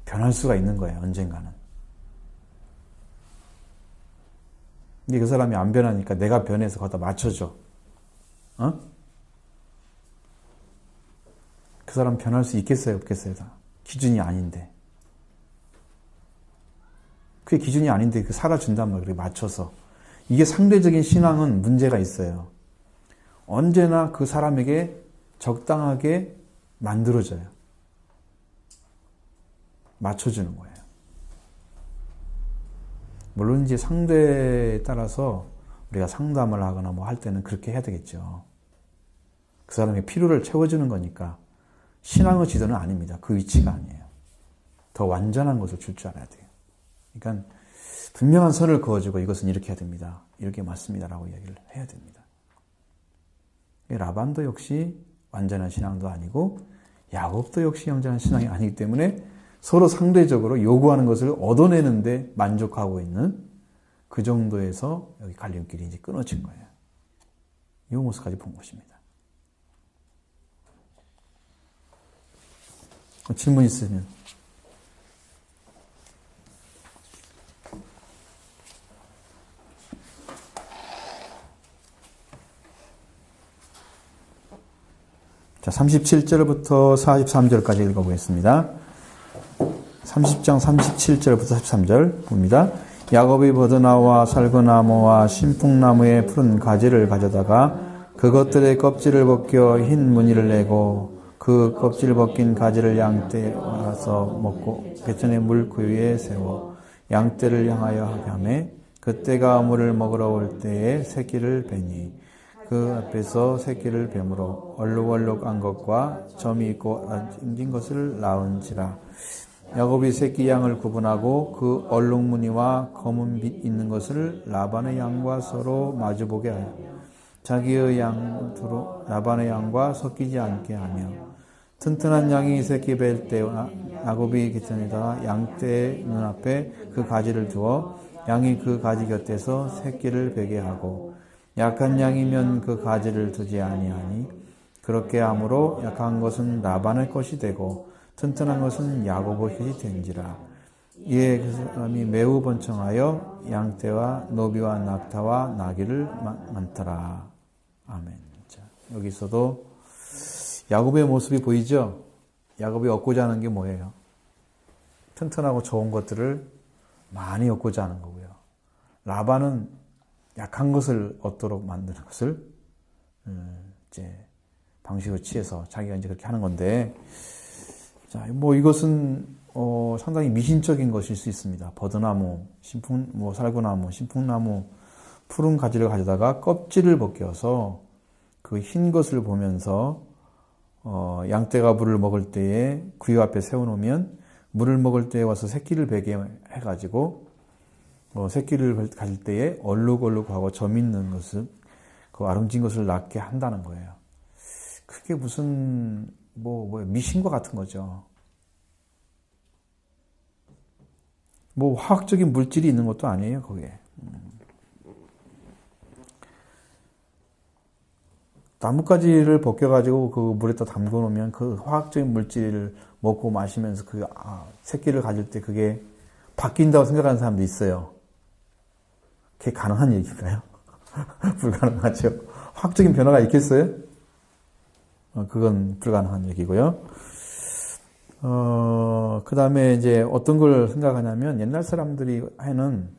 변할 수가 있는 거예요, 언젠가는. 근데 그 사람이 안 변하니까 내가 변해서 거기다 맞춰줘. 그 사람 변할 수 있겠어요, 없겠어요? 다 기준이 아닌데. 그게 기준이 아닌데 그 살아준단 말이에요, 맞춰서. 이게 상대적인 신앙은 문제가 있어요. 언제나 그 사람에게 적당하게 만들어져요. 맞춰주는 거예요. 물론 이제 상대에 따라서 우리가 상담을 하거나 뭐 할 때는 그렇게 해야 되겠죠. 그 사람의 필요를 채워주는 거니까. 신앙의 지도는 아닙니다. 그 위치가 아니에요. 더 완전한 것을 줄 줄 알아야 돼요. 그러니까 분명한 선을 그어주고 이것은 이렇게 해야 됩니다. 이렇게 맞습니다라고 이야기를 해야 됩니다. 라반도 역시 완전한 신앙도 아니고 야곱도 역시 완전한 신앙이 아니기 때문에 서로 상대적으로 요구하는 것을 얻어내는데 만족하고 있는 그 정도에서 여기 갈림길이 이제 끊어진 거예요. 이 모습까지 본 것입니다. 질문 있으면. 자, 37절부터 43절까지 읽어보겠습니다. 30장 37절부터 43절 봅니다. 야곱이 버드나무와 살구나무와 신풍나무의 푸른 가지를 가져다가 그것들의 껍질을 벗겨 흰 무늬를 내고 그 껍질 벗긴 가지를 양떼에 와서 먹고 배천의 물그 위에 세워 양떼를 향하여 하며 그때가 물을 먹으러 올 때에 새끼를 베니 그 앞에서 새끼를 뱀으로 얼룩얼룩한 것과 점이 있고 찡진 것을 낳은지라. 야곱이 새끼 양을 구분하고 그 얼룩무늬와 검은 빛 있는 것을 라반의 양과 서로 마주보게 하여 자기의 양으로 라반의 양과 섞이지 않게 하며 튼튼한 양이 새끼 뵐 때 야곱이 깃전에다가 양떼의 눈앞에 그 가지를 두어 양이 그 가지 곁에서 새끼를 베게 하고 약한 양이면 그 가지를 두지 아니하니 그렇게 함으로 약한 것은 라반의 것이 되고 튼튼한 것은 야곱의 것이 된지라. 이에 그 사람이 매우 번창하여 양떼와 노비와 낙타와 나귀를 많더라. 아멘. 자, 여기서도 야곱의 모습이 보이죠? 야곱이 얻고자 하는 게 뭐예요? 튼튼하고 좋은 것들을 많이 얻고자 하는 거고요. 라반은 약한 것을 얻도록 만드는 것을 이제 방식을 취해서 자기가 이제 그렇게 하는 건데, 자, 뭐 이것은 상당히 미신적인 것일 수 있습니다. 버드나무, 살구나무, 신풍나무, 푸른 가지를 가져다가 껍질을 벗겨서 그 흰 것을 보면서 양떼가 물을 먹을 때에 구유 앞에 세워놓으면 물을 먹을 때에 와서 새끼를 베게 해가지고 새끼를 가질 때에 얼룩얼룩하고 점 있는 것을 그 아름진 것을 낳게 한다는 거예요. 그게 무슨 미신과 같은 거죠. 뭐 화학적인 물질이 있는 것도 아니에요, 거기에. 나뭇가지를 벗겨가지고 그 물에다 담궈 놓으면 그 화학적인 물질을 먹고 마시면서 그 새끼를 가질 때 그게 바뀐다고 생각하는 사람도 있어요. 그게 가능한 얘기인가요? 불가능하죠. 화학적인 변화가 있겠어요? 그건 불가능한 얘기고요. 그 다음에 이제 어떤 걸 생각하냐면 옛날 사람들이 하는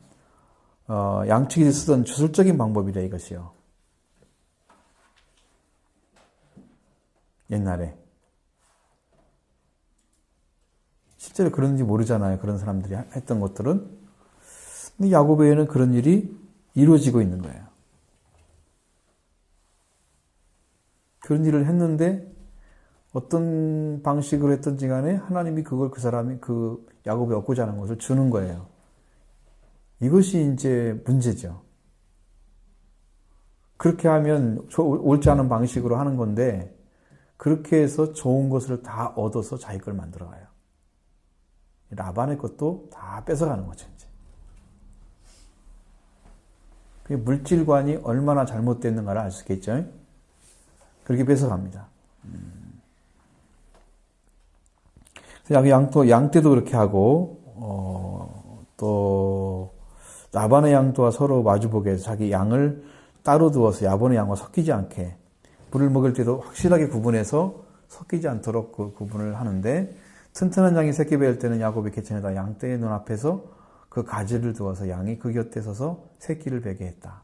양치기 쓰던 주술적인 방법이래 이것이요. 옛날에. 실제로 그런지 모르잖아요. 그런 사람들이 했던 것들은. 근데 야고보에는 그런 일이 이루어지고 있는 거예요. 그런 일을 했는데 어떤 방식으로 했든지 간에 하나님이 그걸 그 사람이 그 야고보에 얻고자 하는 것을 주는 거예요. 이것이 이제 문제죠. 그렇게 하면 옳지 않은 방식으로 하는 건데 그렇게 해서 좋은 것을 다 얻어서 자기 걸 만들어가요. 라반의 것도 다 뺏어가는 거죠. 이제. 그 물질관이 얼마나 잘못됐는가를 알 수 있겠죠. 그렇게 뺏어갑니다. 양떼도 그렇게 하고 또 라반의 양떼와 서로 마주보게 해서 자기 양을 따로 두어서 야본의 양과 섞이지 않게 물을 먹을 때도 확실하게 구분해서 섞이지 않도록 그 구분을 하는데 튼튼한 양이 새끼 베을 때는 야곱의 개천에다 양떼의 눈앞에서 그 가지를 두어서 양이 그 곁에 서서 새끼를 베게 했다.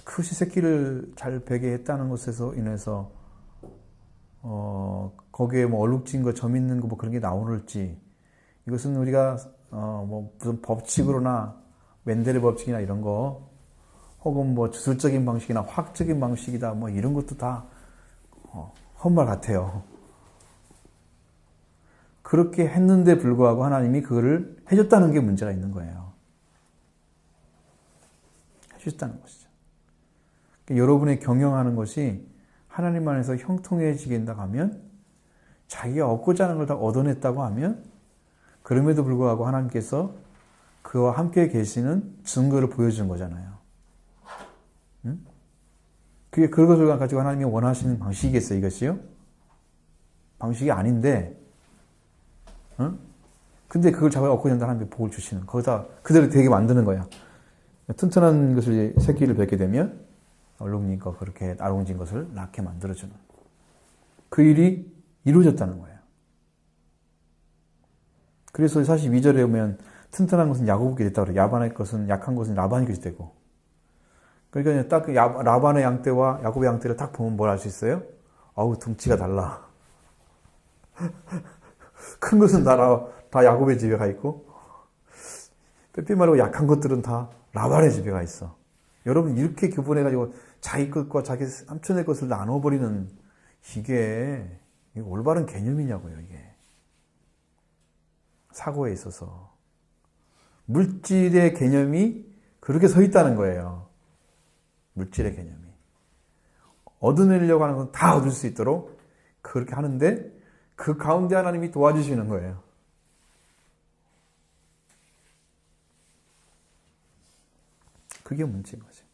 그것이 새끼를 잘 베게 했다는 것에서 인해서 거기에 뭐 얼룩진 거, 점 있는 거 뭐 그런 게 나오는지 이것은 우리가 뭐 무슨 법칙으로나 멘델의 법칙이나 이런 거 혹은 뭐 주술적인 방식이나 화학적인 방식이다 뭐 이런 것도 다 헛말 같아요. 그렇게 했는데 불구하고 하나님이 그거를 해줬다는 게 문제가 있는 거예요. 해주셨다는 것이죠. 그러니까 여러분의 경영하는 것이 하나님 안에서 형통해지긴다고 하면 자기가 얻고자 하는 걸 다 얻어냈다고 하면 그럼에도 불구하고 하나님께서 그와 함께 계시는 증거를 보여주는 거잖아요. 응? 그게 그것을 가지고 하나님이 원하시는 방식이겠어요, 이것이요? 방식이 아닌데 응? 근데 그걸 자기가 얻고자 한다 하나님이 복을 주시는 거기다 그대로 되게 만드는 거야. 튼튼한 것을 새끼를 뵙게 되면 얼룩진 것 그렇게 아롱진 것을 낳게 만들어주는 그 일이 이루어졌다는 거예요. 그래서 42절에 보면 튼튼한 것은 야곱에게 됐다고 그래요. 야반의 것은 약한 것은 라반에게 되고 그러니까 딱 라반의 양떼와 야곱의 양떼를 딱 보면 뭘 알 수 있어요? 아우 덩치가 달라. 큰 것은 다 야곱의 집에 가 있고 빼빼 말고 약한 것들은 다 라반의 집에 가 있어. 여러분 이렇게 구분해가지고 자기 것과 자기 삼촌의 것을 나눠버리는 이게 올바른 개념이냐고요. 이게 사고에 있어서 물질의 개념이 그렇게 서 있다는 거예요. 물질의 개념이 얻어내려고 하는 건 다 얻을 수 있도록 그렇게 하는데 그 가운데 하나님이 도와주시는 거예요. 그게 문제인 거죠.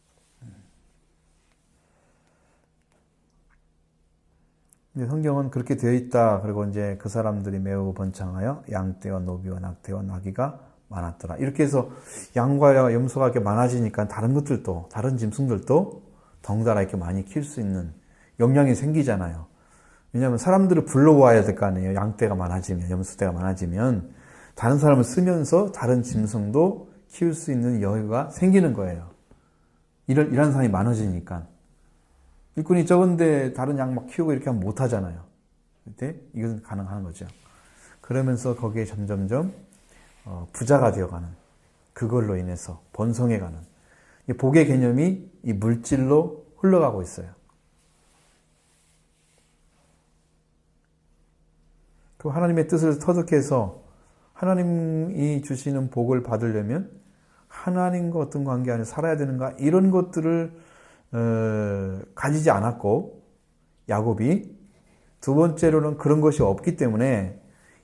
근데 성경은 그렇게 되어 있다. 그리고 이제 그 사람들이 매우 번창하여 양떼와 노비와 낙태와 나귀가 많았더라. 이렇게 해서 양과 염소가 이렇게 많아지니까 다른 것들도, 다른 짐승들도 덩달아 이렇게 많이 키울 수 있는 역량이 생기잖아요. 왜냐하면 사람들을 불러와야 될 거 아니에요. 양떼가 많아지면, 염소떼가 많아지면 다른 사람을 쓰면서 다른 짐승도 키울 수 있는 여유가 생기는 거예요. 이런 사람이 많아지니까. 일꾼이 적은데 다른 양 막 키우고 이렇게 하면 못 하잖아요. 그때 이것은 가능한 거죠. 그러면서 거기에 점점점 부자가 되어가는 그걸로 인해서 번성해가는 복의 개념이 이 물질로 흘러가고 있어요. 그 하나님의 뜻을 터득해서 하나님이 주시는 복을 받으려면 하나님과 어떤 관계 안에 살아야 되는가 이런 것들을 가지지 않았고 야곱이 두 번째로는 그런 것이 없기 때문에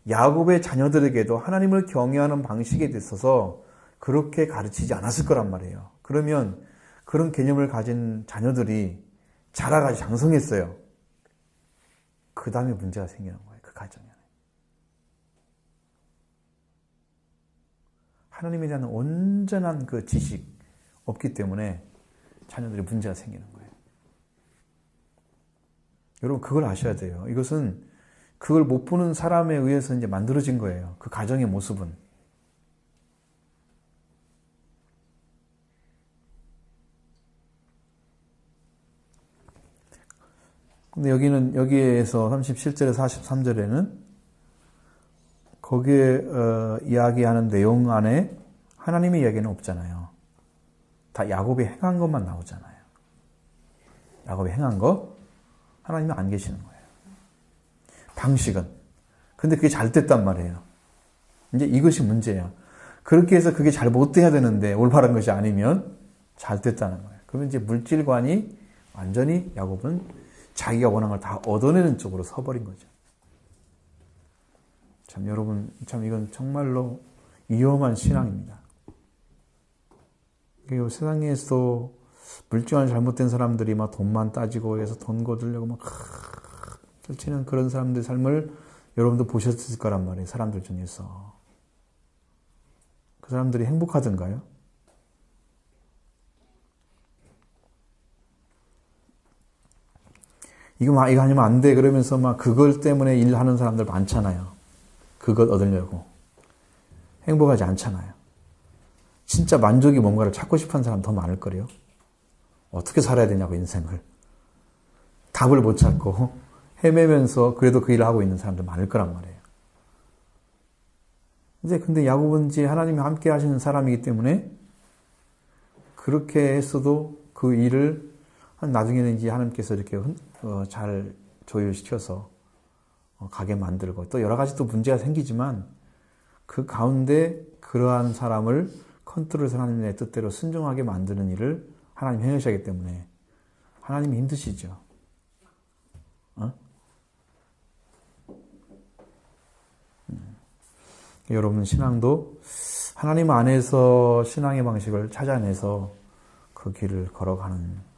야곱의 자녀들에게도 하나님을 경외하는 방식에 있어서 그렇게 가르치지 않았을 거란 말이에요. 그러면 그런 개념을 가진 자녀들이 자라가지고 장성했어요. 그 다음에 문제가 생기는 거예요. 그 가정에. 하나님에 대한 온전한 그 지식 없기 때문에 자녀들이 문제가 생기는 거예요. 여러분 그걸 아셔야 돼요. 이것은 그걸 못 보는 사람에 의해서 이제 만들어진 거예요. 그 가정의 모습은. 근데 여기에서 37절에 43절에는 거기에 이야기하는 내용 안에 하나님의 이야기는 없잖아요. 다 야곱이 행한 것만 나오잖아요. 야곱이 행한 거 하나님은 안 계시는 거예요. 방식은. 근데 그게 잘 됐단 말이에요. 이제 이것이 문제예요. 그렇게 해서 그게 잘 못 돼야 되는데 올바른 것이 아니면 잘 됐다는 거예요. 그러면 이제 물질관이 완전히 야곱은 자기가 원하는 걸 다 얻어내는 쪽으로 서버린 거죠. 참 여러분, 참 이건 정말로 위험한 신앙입니다. 세상에서 물질관 잘못된 사람들이 막 돈만 따지고 해서 돈 거두려고 막 설치는 그런 사람들의 삶을 여러분도 보셨을 거란 말이에요. 사람들 중에서. 그 사람들이 행복하던가요? 이거 아니면 안 돼. 그러면서 막 그걸 때문에 일하는 사람들 많잖아요. 그것 얻으려고. 행복하지 않잖아요. 진짜 만족이 뭔가를 찾고 싶은 사람 더 많을 거래요. 어떻게 살아야 되냐고, 인생을. 답을 못 찾고 헤매면서 그래도 그 일을 하고 있는 사람들 많을 거란 말이에요. 근데 야곱은 이제 하나님이 함께 하시는 사람이기 때문에 그렇게 했어도 그 일을 나중에는 이제 하나님께서 이렇게 잘 조율시켜서 가게 만들고 또 여러 가지 또 문제가 생기지만 그 가운데 그러한 사람을 컨트롤해서 하나님의 뜻대로 순종하게 만드는 일을 하나님 행하셔야 하기 때문에 하나님이 힘드시죠. 여러분 신앙도 하나님 안에서 신앙의 방식을 찾아내서 그 길을 걸어가는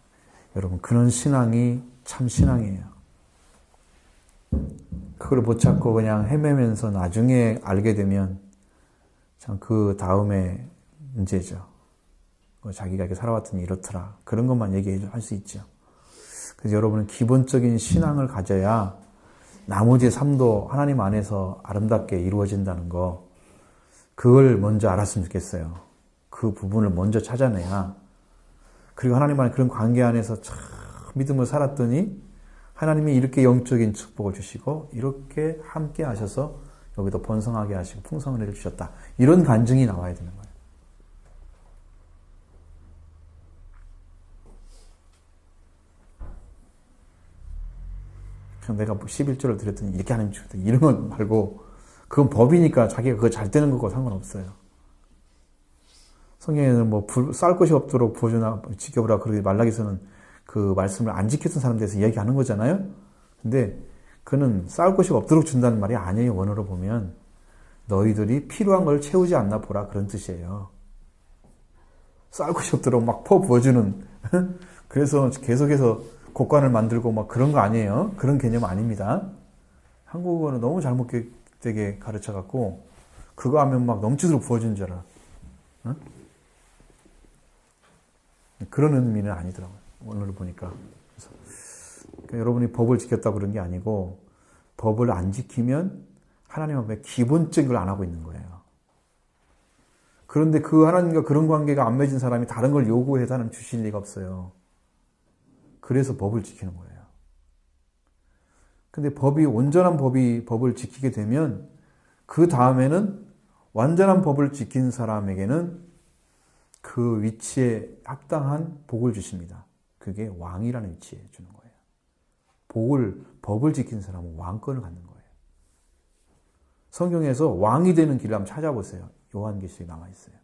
여러분 그런 신앙이 참 신앙이에요. 그걸 못 찾고 그냥 헤매면서 나중에 알게 되면 참 그 다음에 문제죠. 자기가 이렇게 살아왔더니 이렇더라. 그런 것만 얘기할 수 있죠. 그래서 여러분은 기본적인 신앙을 가져야 나머지 삶도 하나님 안에서 아름답게 이루어진다는 거, 그걸 먼저 알았으면 좋겠어요. 그 부분을 먼저 찾아내야, 그리고 하나님 안에 그런 관계 안에서 참 믿음을 살았더니 하나님이 이렇게 영적인 축복을 주시고 이렇게 함께 하셔서 여기도 번성하게 하시고 풍성한 은혜를 주셨다. 이런 간증이 나와야 되는 거예요. 그냥 내가 11조를 드렸더니 이렇게 하나님 주셨다. 이런 건 말고 그건 법이니까 자기가 그거 잘 되는 거고 상관없어요. 성경에는 뭐 쌀 것이 없도록 보조나 지켜보라 그러기 말라기서는 그 말씀을 안 지켰던 사람들에 대해서 이야기하는 거잖아요. 근데 그는 쌀 것이 없도록 준다는 말이 아니에요. 원어로 보면 너희들이 필요한 걸 채우지 않나 보라 그런 뜻이에요. 쌀 것이 없도록 막 부어주는 그래서 계속해서 곡관을 만들고 막 그런 거 아니에요. 그런 개념 아닙니다. 한국어는 너무 잘못되게 가르쳐갖고 그거 하면 막 넘치도록 부어주는 줄 알아. 응? 그런 의미는 아니더라고요. 오늘을 보니까. 그러니까 여러분이 법을 지켰다고 그런 게 아니고 법을 안 지키면 하나님 앞에 기본적인 걸 안 하고 있는 거예요. 그런데 그 하나님과 그런 관계가 안 맺은 사람이 다른 걸 요구해서 하나님 주실 리가 없어요. 그래서 법을 지키는 거예요. 근데 온전한 법을 지키게 되면 그 다음에는 완전한 법을 지킨 사람에게는 그 위치에 합당한 복을 주십니다. 그게 왕이라는 위치에 주는 거예요. 법을 지킨 사람은 왕권을 갖는 거예요. 성경에서 왕이 되는 길을 한번 찾아보세요. 요한계시록에 나와 있어요.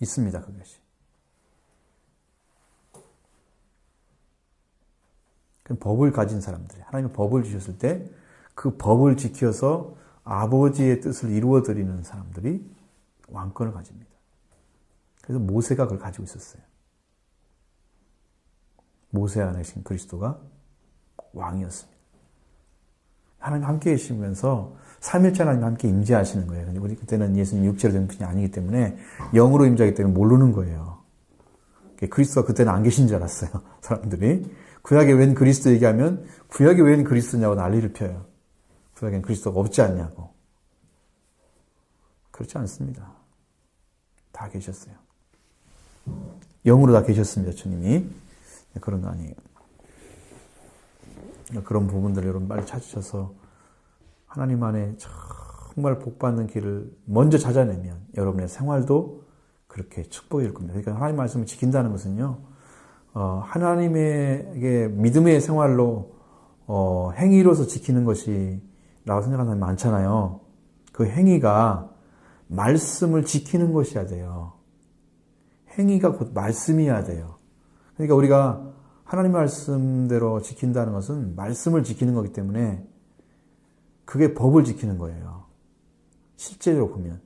있습니다, 그것이. 그 법을 가진 사람들, 하나님이 법을 주셨을 때 그 법을 지켜서 아버지의 뜻을 이루어드리는 사람들이 왕권을 가집니다. 그래서 모세가 그걸 가지고 있었어요. 모세 안에 계신 그리스도가 왕이었습니다. 하나님 함께 계시면서 삼일째 하나님 함께 임재하시는 거예요. 근데 우리 그때는 예수님 육체로 된 분이 아니기 때문에 영으로 임재하기 때문에 모르는 거예요. 그리스도가 그때는 안 계신 줄 알았어요. 사람들이. 구약에 웬 그리스도 얘기하면 구약에 웬 그리스도냐고 난리를 펴요. 구약엔 그리스도가 없지 않냐고. 그렇지 않습니다. 다 계셨어요. 영으로 다 계셨습니다. 주님이. 그런 거 아니에요. 그런 부분들을 여러분 빨리 찾으셔서 하나님 안에 정말 복받는 길을 먼저 찾아내면 여러분의 생활도 그렇게 축복일 겁니다. 그러니까 하나님 말씀을 지킨다는 것은요, 하나님에게 믿음의 생활로 행위로서 지키는 것이라고 생각하는 사람이 많잖아요. 그 행위가 말씀을 지키는 것이어야 돼요. 행위가 곧 말씀이어야 돼요. 그러니까 우리가 하나님 말씀대로 지킨다는 것은 말씀을 지키는 거기 때문에 그게 법을 지키는 거예요. 실제로 보면.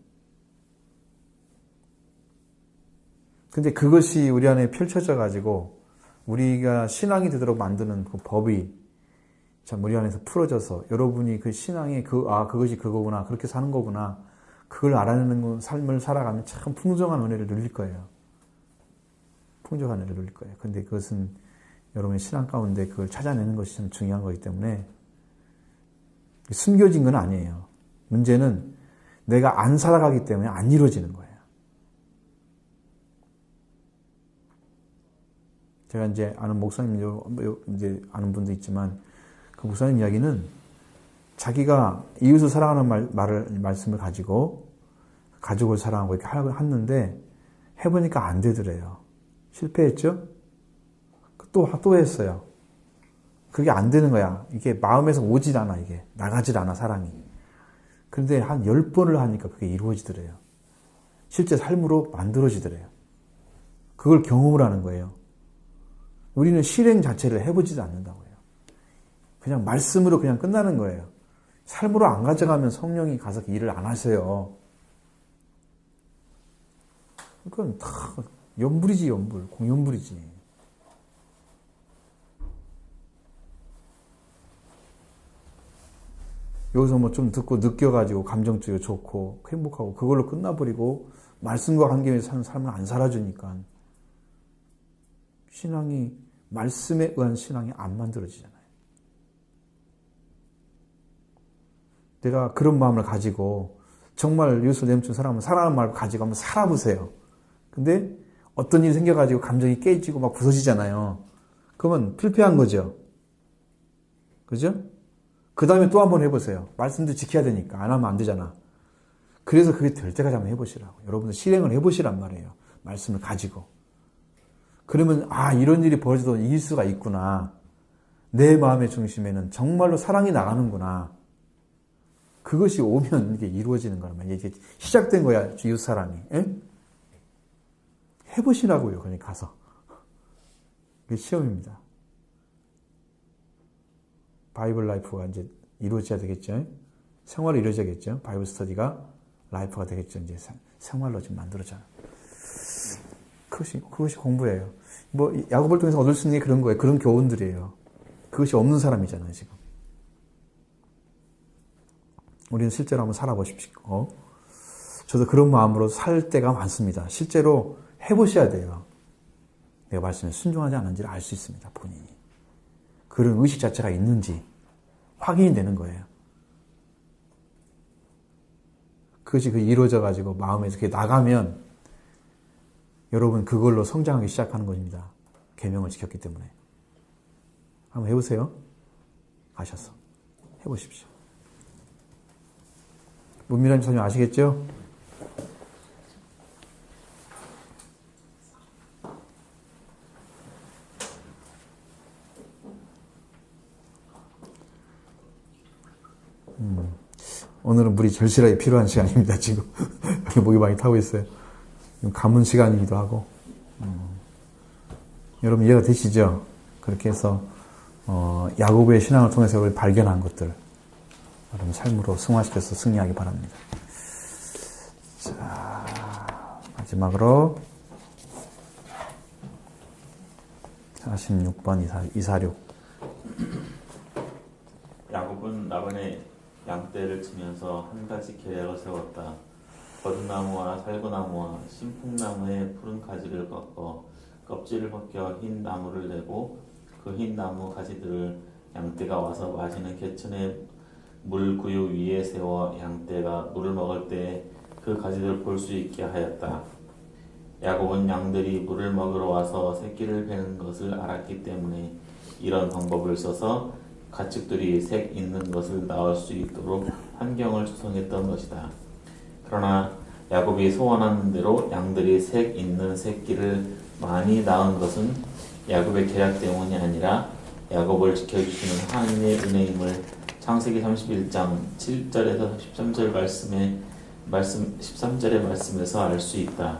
근데 그것이 우리 안에 펼쳐져 가지고 우리가 신앙이 되도록 만드는 그 법이 참 우리 안에서 풀어져서 여러분이 그 신앙이 그것이 그거구나, 그렇게 사는 거구나, 그걸 알아내는 삶을 살아가면 참 풍성한 은혜를 누릴 거예요. 풍성한 은혜를 누릴 거예요. 근데 그것은 여러분의 신앙 가운데 그걸 찾아내는 것이 참 중요한 거기 때문에 숨겨진 건 아니에요. 문제는 내가 안 살아가기 때문에 안 이루어지는 거예요. 제가 이제 아는 목사님, 이제 아는 분도 있지만 그 목사님 이야기는 자기가 이웃을 사랑하는 말씀을 가지고 가족을 사랑하고 이렇게 하는데 해보니까 안 되더래요. 실패했죠? 또 했어요. 그게 안 되는 거야. 이게 마음에서 오질 않아, 이게. 나가질 않아, 사랑이. 그런데 한 10번을 하니까 그게 이루어지더래요. 실제 삶으로 만들어지더래요. 그걸 경험을 하는 거예요. 우리는 실행 자체를 해보지도 않는다고요. 그냥 말씀으로 그냥 끝나는 거예요. 삶으로 안 가져가면 성령이 가서 일을 안 하세요. 그건 다 연불이지, 연불. 공연불이지. 여기서 뭐 좀 듣고 느껴가지고 감정적으로 좋고 행복하고 그걸로 끝나버리고 말씀과 관계에서 사는 삶을 안 살아주니까 신앙이 말씀에 의한 신앙이 안 만들어지잖아요. 내가 그런 마음을 가지고 정말 이웃을 내쫓은 사람은 사랑하는 마음을 가지고 한번 살아보세요. 근데 어떤 일이 생겨가지고 감정이 깨지고 막 부서지잖아요. 그러면 필패한 거죠. 그죠? 그 다음에 또 한번 해보세요. 말씀도 지켜야 되니까. 안 하면 안 되잖아. 그래서 그게 될 때까지 한번 해보시라고. 여러분들 실행을 해보시란 말이에요. 말씀을 가지고. 그러면 이런 일이 벌어져도 이길 수가 있구나. 내 마음의 중심에는 정말로 사랑이 나가는구나. 그것이 오면 이게 이루어지는 거란 말이에요. 이게 시작된 거야, 이웃 사랑이. 에? 해보시라고요. 그냥 가서. 그게 시험입니다. 바이블 라이프가 이제 이루어져야 되겠죠. 생활이 이루어져야겠죠. 바이블 스터디가 라이프가 되겠죠. 이제 생활로 좀 만들어져요. 그것이 공부예요. 뭐 야고보를 통해서 얻을 수 있는 게 그런 거예요. 그런 교훈들이에요. 그것이 없는 사람이잖아요, 지금. 우리는 실제로 한번 살아보십시오. 저도 그런 마음으로 살 때가 많습니다. 실제로 해보셔야 돼요. 내가 말씀에 순종하지 않은지를 알 수 있습니다, 본인이. 그런 의식 자체가 있는지 확인이 되는 거예요. 그것이 이루어져가지고 마음에서 그게 나가면 여러분 그걸로 성장하기 시작하는 것입니다. 계명을 지켰기 때문에. 한번 해보세요. 가셔서 해보십시오. 문미란 선생님 아시겠죠? 오늘은 물이 절실하게 필요한 시간입니다. 지금 목이 많이 타고 있어요. 가문 시간이기도 하고. 여러분 이해가 되시죠? 그렇게 해서 야고보의 신앙을 통해서 우리 발견한 것들 여러분 삶으로 승화시켜서 승리하기 바랍니다. 자, 마지막으로 46번 246. 야곱은 라반의 양떼를 치면서 한 가지 계략을 세웠다. 버드나무와 살구나무와 신풍나무의 푸른 가지를 꺾어 껍질을 벗겨 흰 나무를 내고 그 흰 나무 가지들을 양떼가 와서 마시는 개천의 물구유 위에 세워 양떼가 물을 먹을 때 그 가지들을 볼 수 있게 하였다. 야곱은 양들이 물을 먹으러 와서 새끼를 베는 것을 알았기 때문에 이런 방법을 써서 가축들이 색 있는 것을 낳을 수 있도록 환경을 조성했던 것이다. 그러나 야곱이 소원하는 대로 양들이 색 있는 새끼를 많이 낳은 것은 야곱의 계략 때문이 아니라 야곱을 지켜주시는 하나님의 은혜임을 창세기 31장 7절에서 13절의 말씀에서 알 수 있다.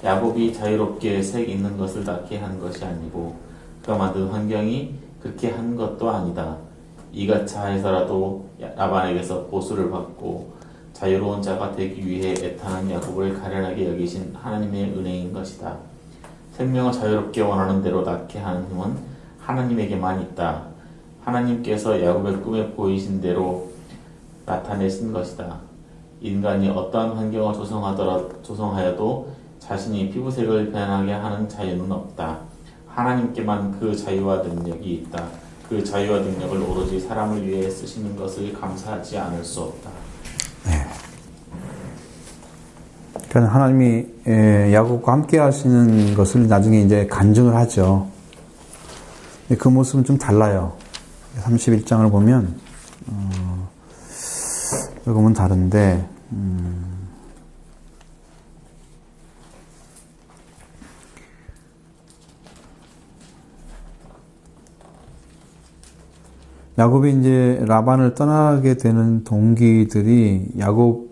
야곱이 자유롭게 색 있는 것을 낳게 한 것이 아니고 그가 만든 환경이 그렇게 한 것도 아니다. 이같이 하여서라도 라반에게서 보수를 받고 자유로운 자가 되기 위해 애타는 야곱을 가련하게 여기신 하나님의 은혜인 것이다. 생명을 자유롭게 원하는 대로 낳게 하는 힘은 하나님에게만 있다. 하나님께서 야곱의 꿈에 보이신 대로 나타내신 것이다. 인간이 어떠한 환경을 조성하여도 자신이 피부색을 변하게 하는 자유는 없다. 하나님께만 그 자유와 능력이 있다. 그 자유와 능력을 오로지 사람을 위해 쓰시는 것을 감사하지 않을 수 없다. 네. 그러니까 하나님이 야곱과 함께 하시는 것을 나중에 이제 간증을 하죠. 그 모습은 좀 달라요. 31장을 보면 조금은 다른데 야곱이 이제 라반을 떠나게 되는 동기들이 야곱이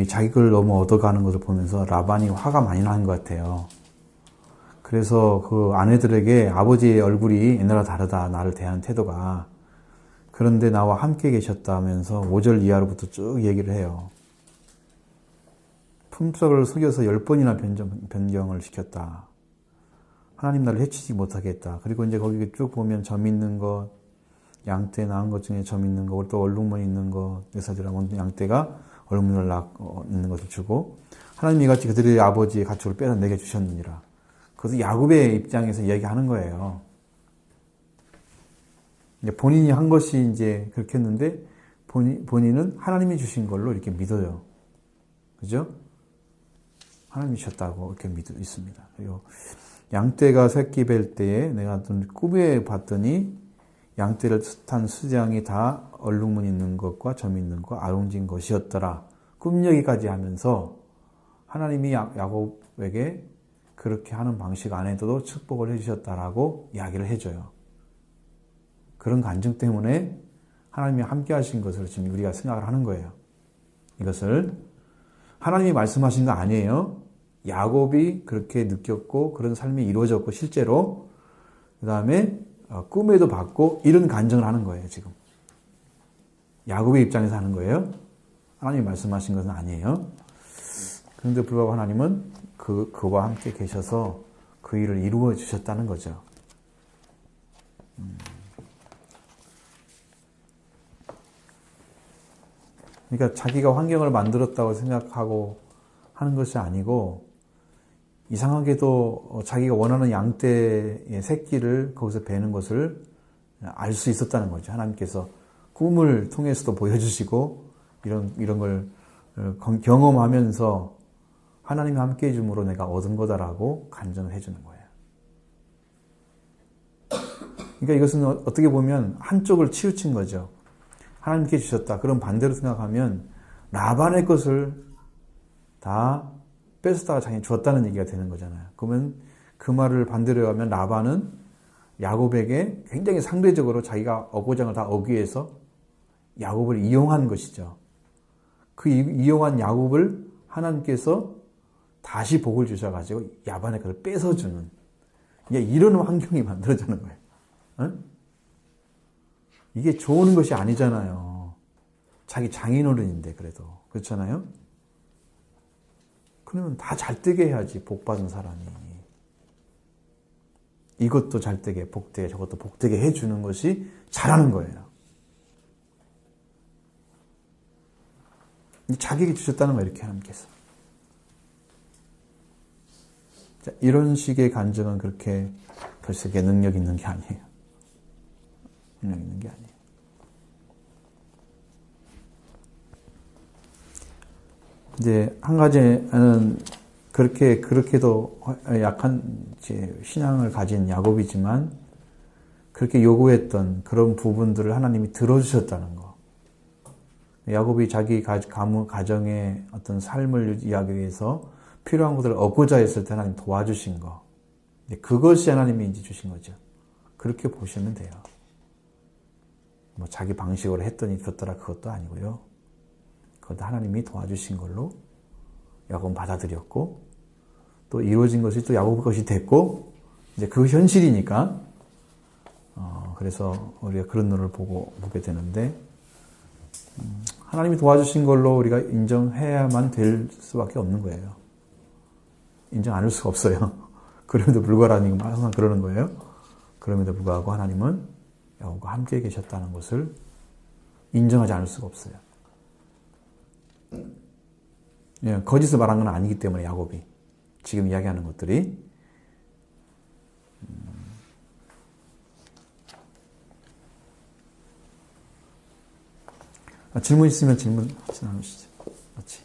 자기 걸 너무 얻어가는 것을 보면서 라반이 화가 많이 나는 것 같아요. 그래서 그 아내들에게 아버지의 얼굴이 옛날과 다르다. 나를 대하는 태도가. 그런데 나와 함께 계셨다면서 5절 이하로부터 쭉 얘기를 해요. 품삯을 속여서 10번이나 변경을 시켰다. 하나님 나를 해치지 못하게 했다. 그리고 이제 거기 쭉 보면 점 있는 것, 양떼 낳은 것 중에 점 있는 것, 또 얼룩무 있는 것, 여사들하고 양떼가 얼룩무를 낳는 것을 주고, 하나님이 같이 그들의 아버지의 가축을 빼서 내게 주셨느니라. 그것을 야곱의 입장에서 이야기하는 거예요. 이제 본인이 한 것이 이제 그렇게 했는데, 본인은 하나님이 주신 걸로 이렇게 믿어요. 그죠? 하나님이 주셨다고 이렇게 믿습니다. 그리고 양떼가 새끼 뵐 때에 내가 꿈에 봤더니 양떼를 탄 수장이 다 얼룩무 있는 것과 점 있는 것, 아웅진 것이었더라. 꿈 얘기까지 하면서 하나님이 야곱에게 그렇게 하는 방식 안에도 축복을 해주셨다라고 이야기를 해줘요. 그런 간증 때문에 하나님이 함께 하신 것을 지금 우리가 생각을 하는 거예요. 이것을 하나님이 말씀하신 거 아니에요. 야곱이 그렇게 느꼈고 그런 삶이 이루어졌고 실제로 그 다음에 꿈에도 봤고 이런 간증을 하는 거예요. 지금 야곱의 입장에서 하는 거예요. 하나님이 말씀하신 것은 아니에요. 그런데 불구하고 하나님은 그와 함께 계셔서 그 일을 이루어 주셨다는 거죠. 그러니까 자기가 환경을 만들었다고 생각하고 하는 것이 아니고 이상하게도 자기가 원하는 양떼의 새끼를 거기서 베는 것을 알 수 있었다는 거죠. 하나님께서 꿈을 통해서도 보여주시고 이런 걸 경험하면서 하나님이 함께 해줌으로 내가 얻은 거다라고 간증을 해주는 거예요. 그러니까 이것은 어떻게 보면 한쪽을 치우친 거죠. 하나님께 주셨다. 그럼 반대로 생각하면 라반의 것을 다 뺏었다가 자기는 주었다는 얘기가 되는 거잖아요. 그러면 그 말을 반대로 하면 라반은 야곱에게 굉장히 상대적으로 자기가 어고장을 다 어기해서 야곱을 이용한 것이죠. 그 이용한 야곱을 하나님께서 다시 복을 주셔가지고 라반의 것을 뺏어주는 이런 환경이 만들어지는 거예요. 응? 이게 좋은 것이 아니잖아요. 자기 장인어른인데 그래도 그렇잖아요. 그러면 다 잘 되게 해야지 복 받은 사람이. 이것도 잘 되게 복되게 저것도 복되게 해주는 것이 잘하는 거예요. 자기에게 주셨다는 거예요. 이렇게 하나님께서. 자, 이런 식의 간증은 그렇게 별세게 능력 있는 게 아니에요. 능력 있는 게 아니에요. 이제 한 가지는 그렇게도 약한 신앙을 가진 야곱이지만 그렇게 요구했던 그런 부분들을 하나님이 들어주셨다는 거. 야곱이 자기 가정의 어떤 삶을 유지하기 위해서 필요한 것들을 얻고자 했을 때 하나님 도와주신 거. 그것이 하나님이 이제 주신 거죠. 그렇게 보시면 돼요. 뭐 자기 방식으로 했더니 됐더라 그것도 아니고요. 그것도 하나님이 도와주신 걸로 야곱은 받아들였고 또 이루어진 것이 또 야곱 것이 됐고 이제 그 현실이니까 그래서 우리가 그런 눈을 보게 되는데 하나님이 도와주신 걸로 우리가 인정해야만 될 수밖에 없는 거예요. 인정 안 할 수가 없어요. 그럼에도 불구하고 항상 그러는 거예요. 그럼에도 불구하고 하나님은 야곱과 함께 계셨다는 것을 인정하지 않을 수가 없어요. 예, 거짓을 말한 건 아니기 때문에 야곱이 지금 이야기하는 것들이 질문 있으면 질문 나누시죠. 그렇지.